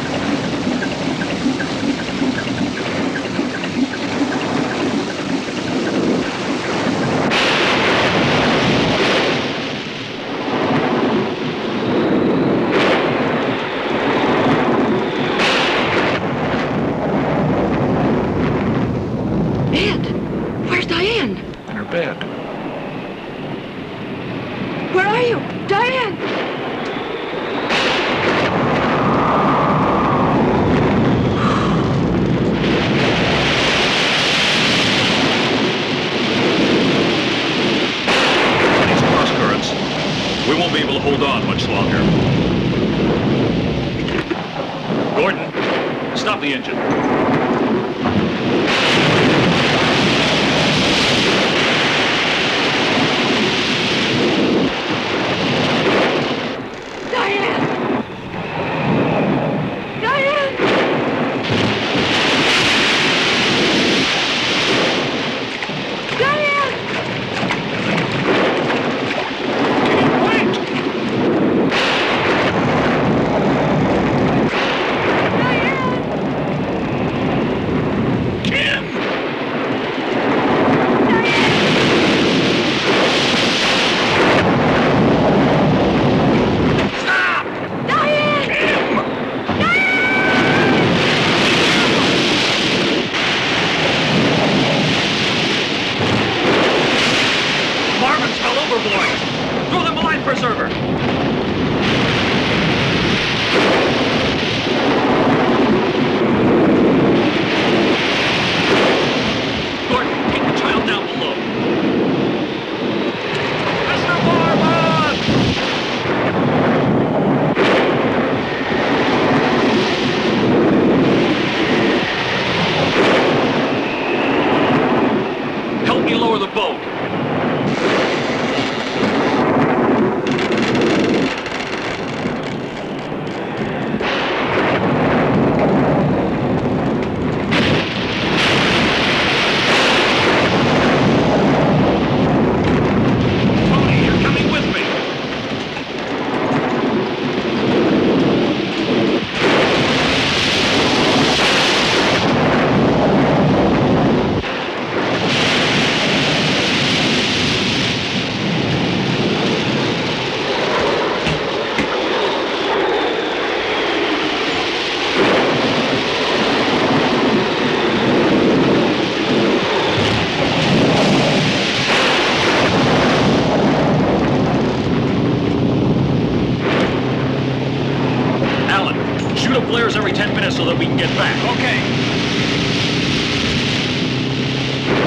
H: flares every 10 minutes so that we can get back.
T: Okay.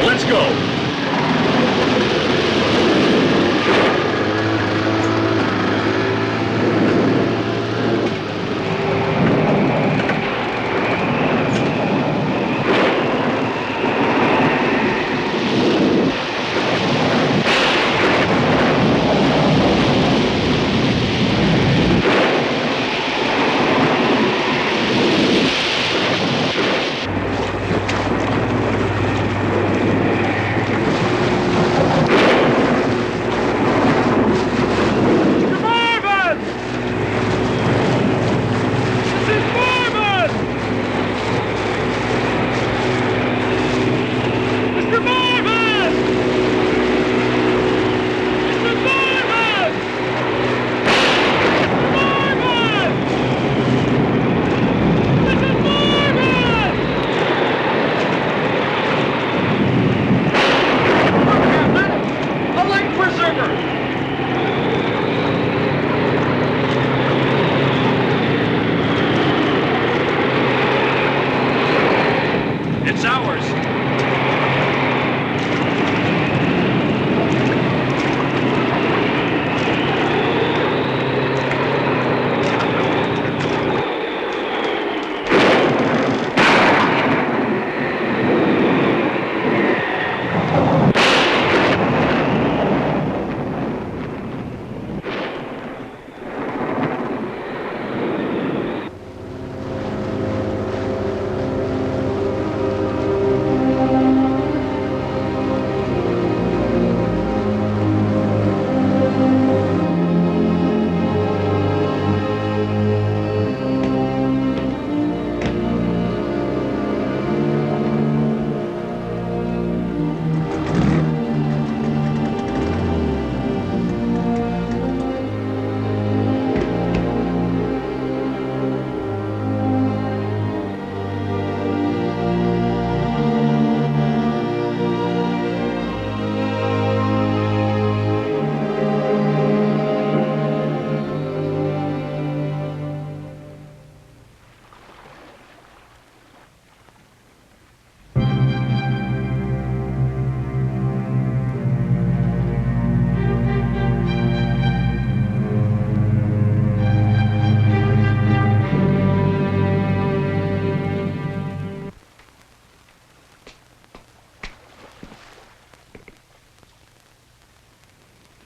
H: Let's go.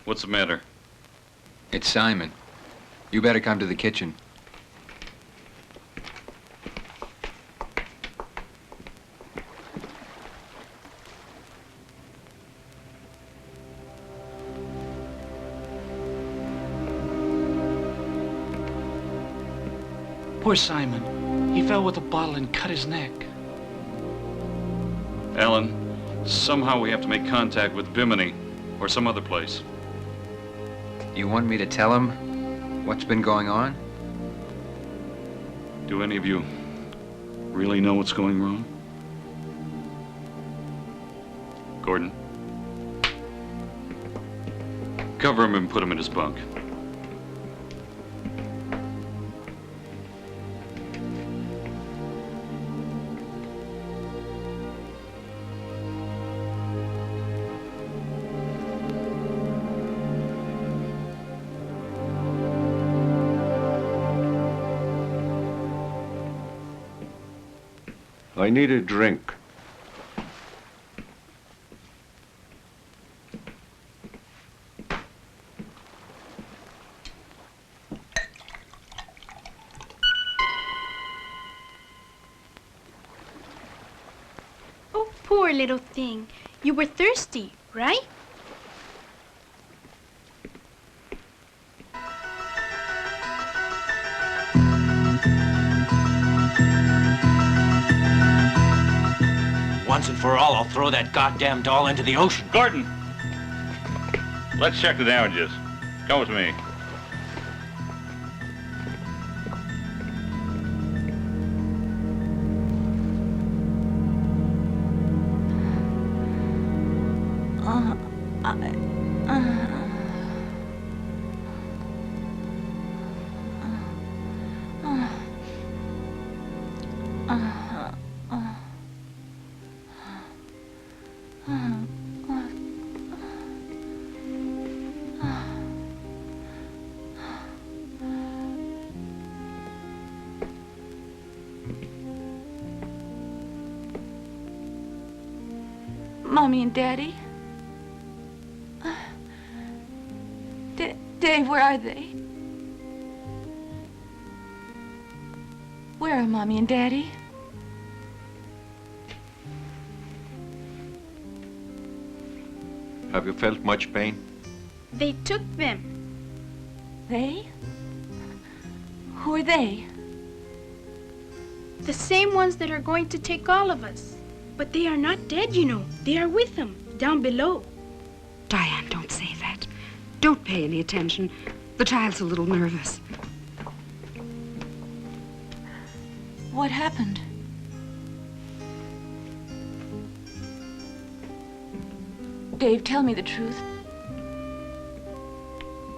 H: What's the matter?
I: It's Simon. You better come to the kitchen.
U: Poor Simon. He fell with a bottle and cut his neck.
H: Alan, somehow we have to make contact with Bimini or some other place.
I: You want me to tell him what's been going on?
H: Do any of you really know what's going wrong? Gordon? Cover him and put him in his bunk.
B: I need a drink.
D: Oh, poor little thing. You were thirsty, right?
L: Once and for all, I'll throw that goddamn doll into the ocean.
H: Gordon! Let's check the damages. Come with me.
J: Mommy and Daddy? Dave, where are they? Where are Mommy and Daddy?
B: Have you felt much pain?
D: They took them.
J: They? Who are they?
D: The same ones that are going to take all of us. But they are not dead, you know. They are with them, down below.
A: Diane, don't say that. Don't pay any attention. The child's a little nervous.
J: What happened? Dave, tell me the truth.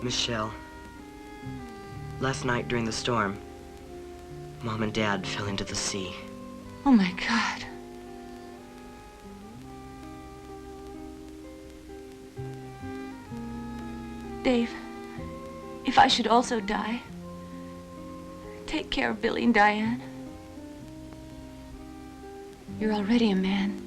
K: Michelle, last night during the storm, Mom and Dad fell into the sea.
J: Oh, my God. Dave, if I should also die, take care of Billy and Diane. You're already a man.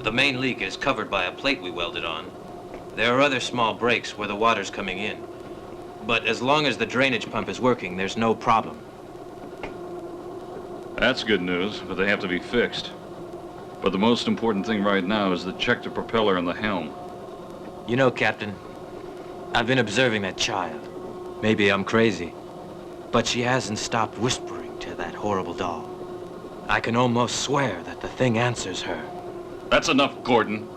L: The main leak is covered by a plate we welded on. There are other small breaks where the water's coming in. But as long as the drainage pump is working, there's no problem.
H: That's good news, but they have to be fixed. But the most important thing right now is to check the propeller and the helm.
L: You know, Captain, I've been observing that child. Maybe I'm crazy, but she hasn't stopped whispering to that horrible doll. I can almost swear that the thing answers her.
H: That's enough, Gordon.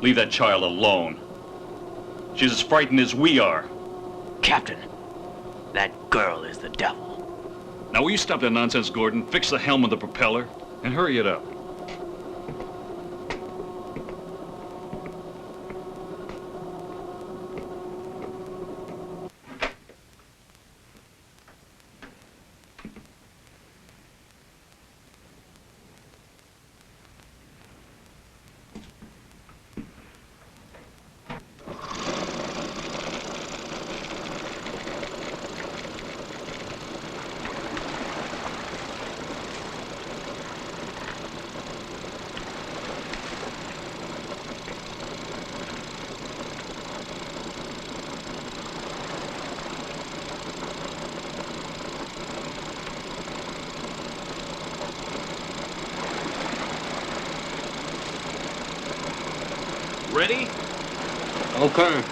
H: Leave that child alone. She's as frightened as we are.
L: Captain, that girl is the devil.
H: Now, will you stop that nonsense, Gordon? Fix the helm of the propeller and hurry it up.
L: Ready?
I: Okay.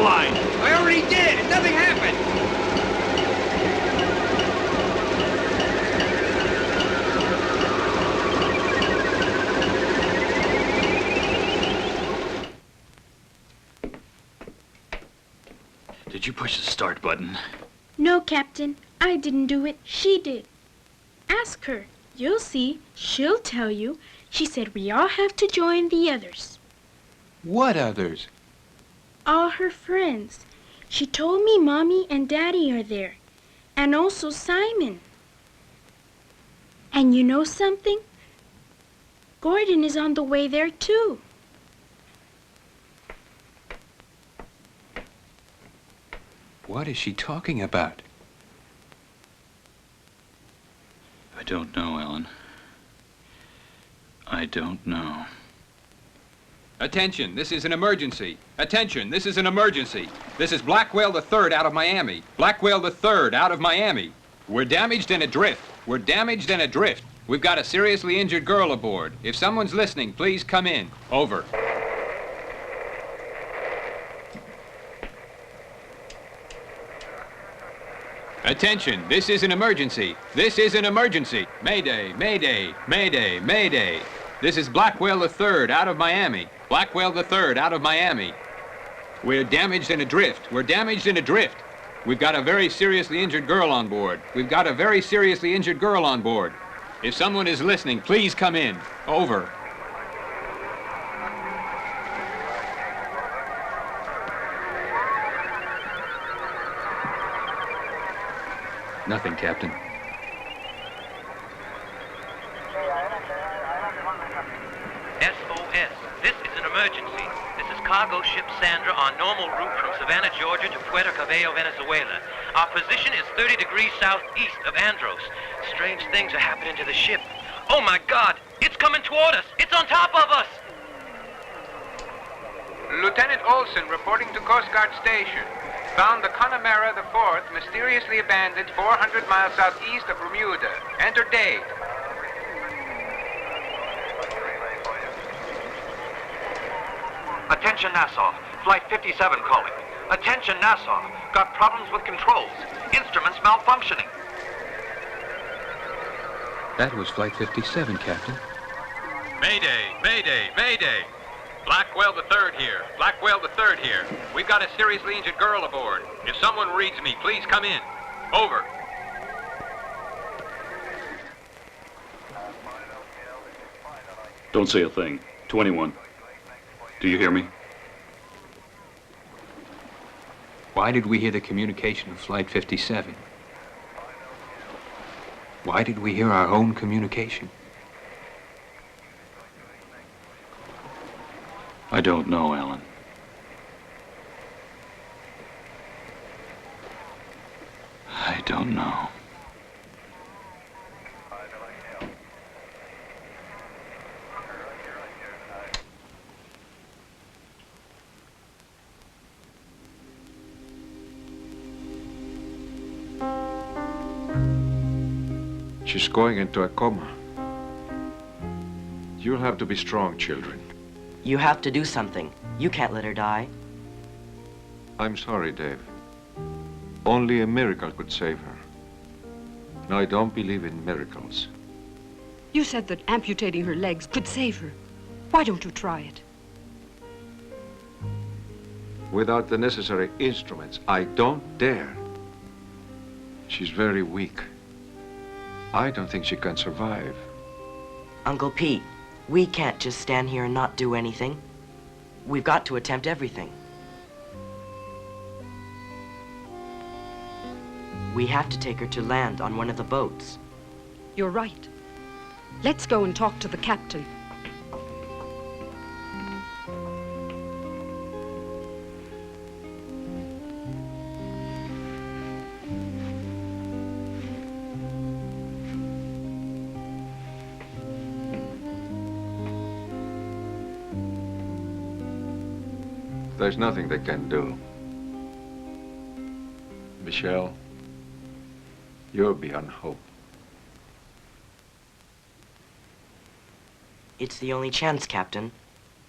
T: line.
I: I already did. Nothing happened.
H: Did you push the start button?
D: No, Captain. I didn't do it. She did. Ask her. You'll see. She'll tell you. She said we all have to join the others.
I: What others?
D: All her friends. She told me Mommy and Daddy are there. And also Simon. And you know something? Gordon is on the way there, too.
I: What is she talking about?
H: I don't know, Ellen. I don't know.
I: Attention, this is an emergency. Attention, this is an emergency. This is Black Whale III out of Miami. Black Whale III out of Miami. We're damaged and adrift. We're damaged and adrift. We've got a seriously injured girl aboard. If someone's listening, please come in. Over. Attention, this is an emergency. This is an emergency. Mayday, mayday, mayday, mayday. This is Black Whale III out of Miami. Black Whale III out of Miami. We're damaged and adrift. We're damaged and adrift. We've got a very seriously injured girl on board. We've got a very seriously injured girl on board. If someone is listening, please come in. Over. Nothing, Captain.
M: SOS. This is an emergency. This is cargo ship Sandra on normal route from Savannah, Georgia to Puerto Cabello, Venezuela. Our position is 30 degrees southeast of Andros. Strange things are happening to the ship. Oh my God! It's coming toward us! It's on top of us!
G: Lieutenant Olson reporting to Coast Guard Station. Found the Connemara IV mysteriously abandoned 400 miles southeast of Bermuda. Enter date.
M: Attention Nassau, Flight 57 calling. Attention Nassau, got problems with controls. Instruments malfunctioning.
I: That was Flight 57, Captain.
M: Mayday, mayday, mayday. Black Whale III here. Black Whale III here. We've got a seriously injured girl aboard. If someone reads me, please come in. Over.
H: Don't say a thing. 21. Do you hear me?
I: Why did we hear the communication of Flight 57? Why did we hear our own communication?
H: I don't know, Alan. I don't know.
B: She's going into a coma. You'll have to be strong, children.
K: You have to do something. You can't let her die.
B: I'm sorry, Dave. Only a miracle could save her. No, I don't believe in miracles.
A: You said that amputating her legs could save her. Why don't you try it?
B: Without the necessary instruments, I don't dare. She's very weak. I don't think she can survive.
K: Uncle Pete, we can't just stand here and not do anything. We've got to attempt everything. We have to take her to land on one of the boats.
A: You're right. Let's go and talk to the captain.
B: There's nothing they can do. Michelle, you're beyond hope.
K: It's the only chance, Captain.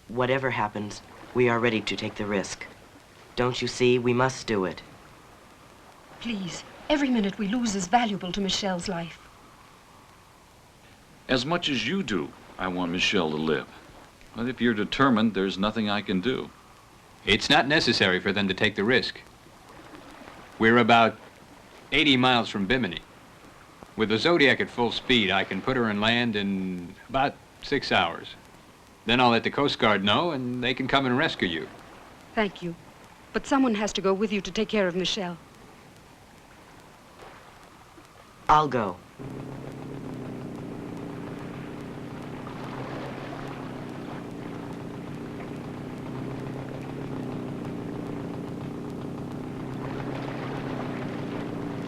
K: Whatever happens, we are ready to take the risk. Don't you see? We must do it.
A: Please, every minute we lose is valuable to Michelle's life.
H: As much as you do, I want Michelle to live. But if you're determined, there's nothing I can do.
I: It's not necessary for them to take the risk. We're about 80 miles from Bimini. With the Zodiac at full speed, I can put her in land in about 6 hours. Then I'll let the Coast Guard know, and they can come and rescue you.
A: Thank you. But someone has to go with you to take care of Michelle.
K: I'll go.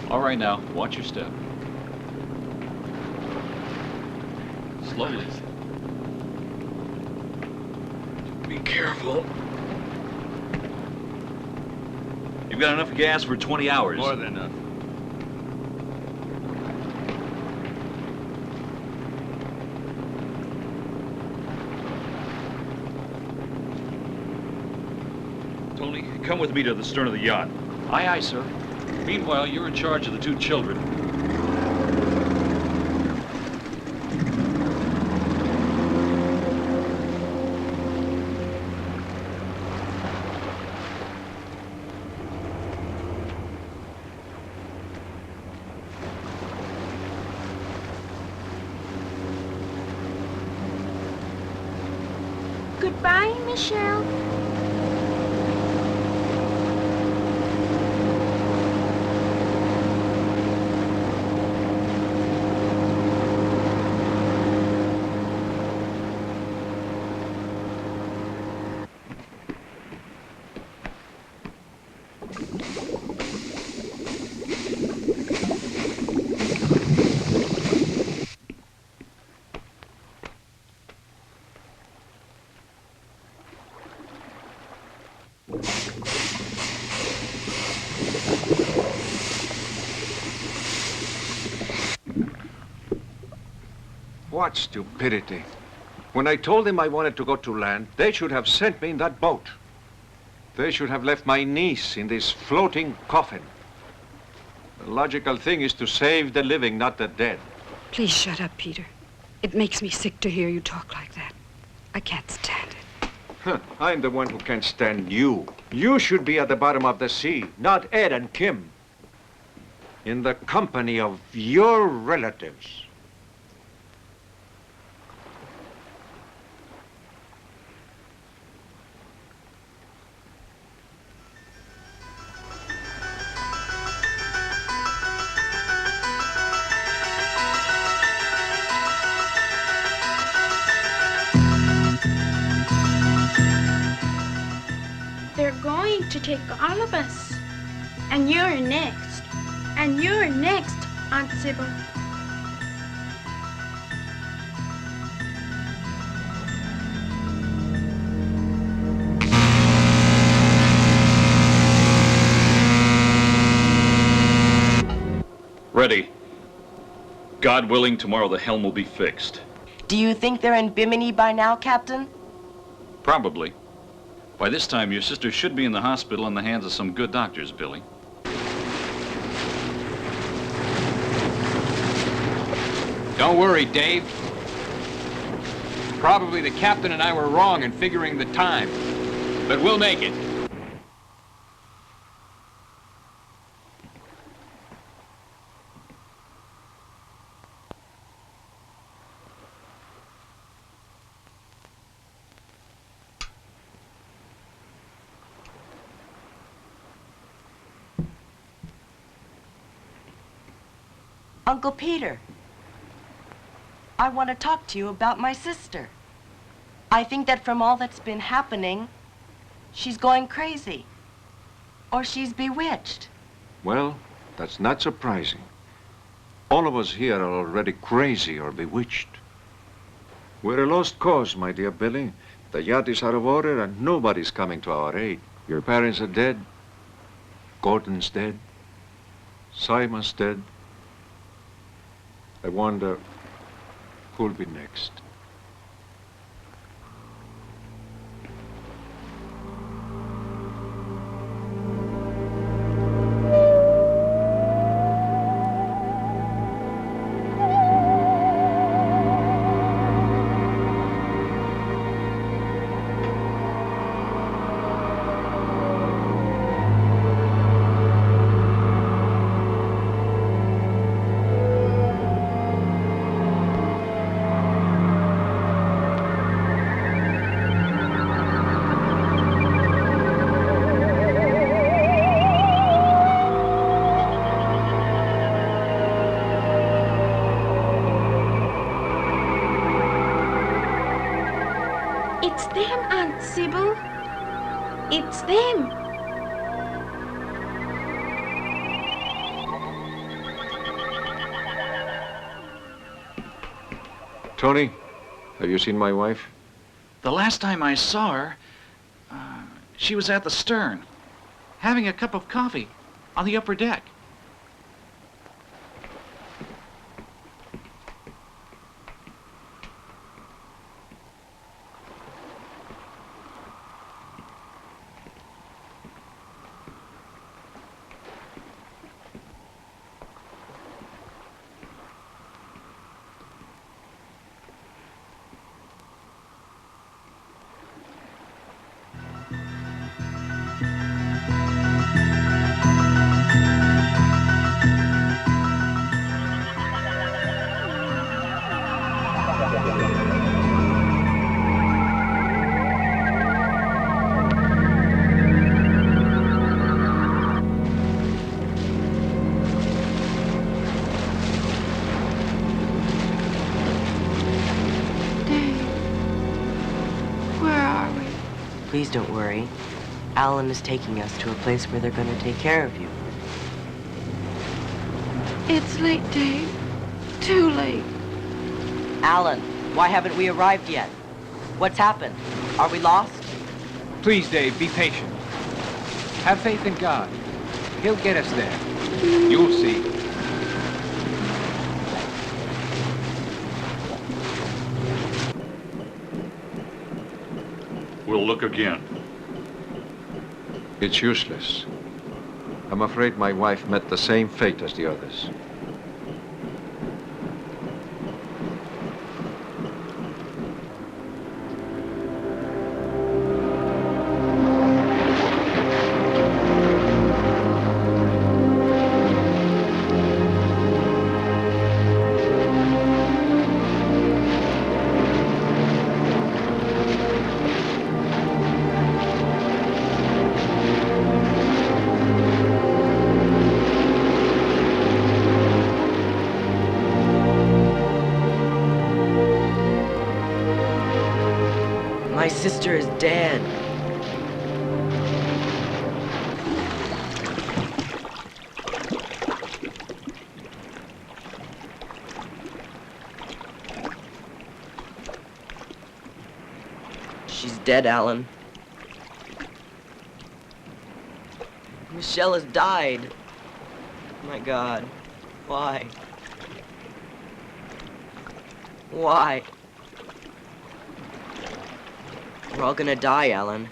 H: All right now, watch your step. Slowly. Be careful. You've got enough gas for 20 hours.
S: More than enough.
H: Tony, come with me to the stern of the yacht. Aye, aye, sir. Meanwhile, you're in charge of the 2 children.
D: Goodbye, Michelle.
B: What stupidity. When I told them I wanted to go to land, they should have sent me in that boat. They should have left my niece in this floating coffin. The logical thing is to save the living, not the dead.
A: Please shut up, Peter. It makes me sick to hear you talk like that. I can't stand it.
B: Huh, I'm the one who can't stand you. You should be at the bottom of the sea, not Ed and Kim. In the company of your relatives.
D: To take all of us. And you're next. And you're next, Aunt Sybil.
H: Ready. God willing, tomorrow the helm will be fixed.
C: Do you think they're in Bimini by now, Captain?
H: Probably. By this time, your sister should be in the hospital in the hands of some good doctors, Billy.
I: Don't worry, Dave. Probably the captain and I were wrong in figuring the time, but we'll make it.
C: Uncle Peter, I want to talk to you about my sister. I think that from all that's been happening, she's going crazy. Or she's bewitched.
B: Well, that's not surprising. All of us here are already crazy or bewitched. We're a lost cause, my dear Billy. The yacht is out of order and nobody's coming to our aid. Your parents are dead. Gordon's dead. Simon's dead. I wonder who'll be next.
D: It's them, Aunt Sybil. It's them.
B: Tony, have you seen my wife?
U: The last time I saw her, she was at the stern, having a cup of coffee on the upper deck.
K: Please don't worry. Alan is taking us to a place where they're going to take care of you.
D: It's late, Dave. Too late.
K: Alan, why haven't we arrived yet? What's happened? Are we lost?
I: Please, Dave, be patient. Have faith in God. He'll get us there. You'll see.
H: We'll look again.
B: It's useless. I'm afraid my wife met the same fate as the others.
K: My sister is dead. She's dead, Alan. Michelle has died. Oh my God. Why? Why? We're all gonna die, Alan.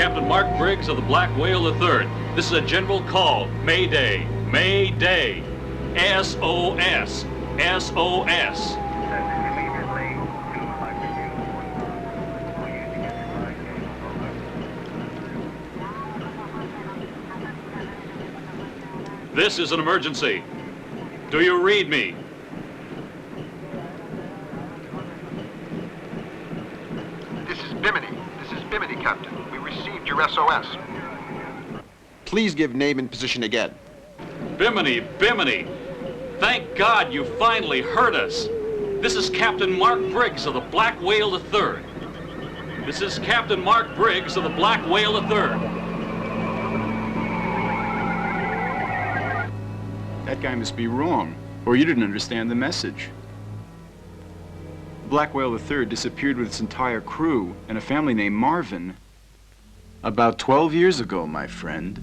H: Captain Mark Briggs of the Black Whale III. This is a general call. Mayday. Mayday. SOS. SOS. This is an emergency. Do you read me?
O: This is Bimini. This is Bimini, Captain. We received your SOS.
V: Please give name and position again.
H: Bimini, Bimini. Thank God you finally heard us. This is Captain Mark Briggs of the Black Whale III. This is Captain Mark Briggs of the Black Whale III.
W: That guy must be wrong, or you didn't understand the message. Black Whale III disappeared with its entire crew and a family named Marvin about 12 years ago, my friend.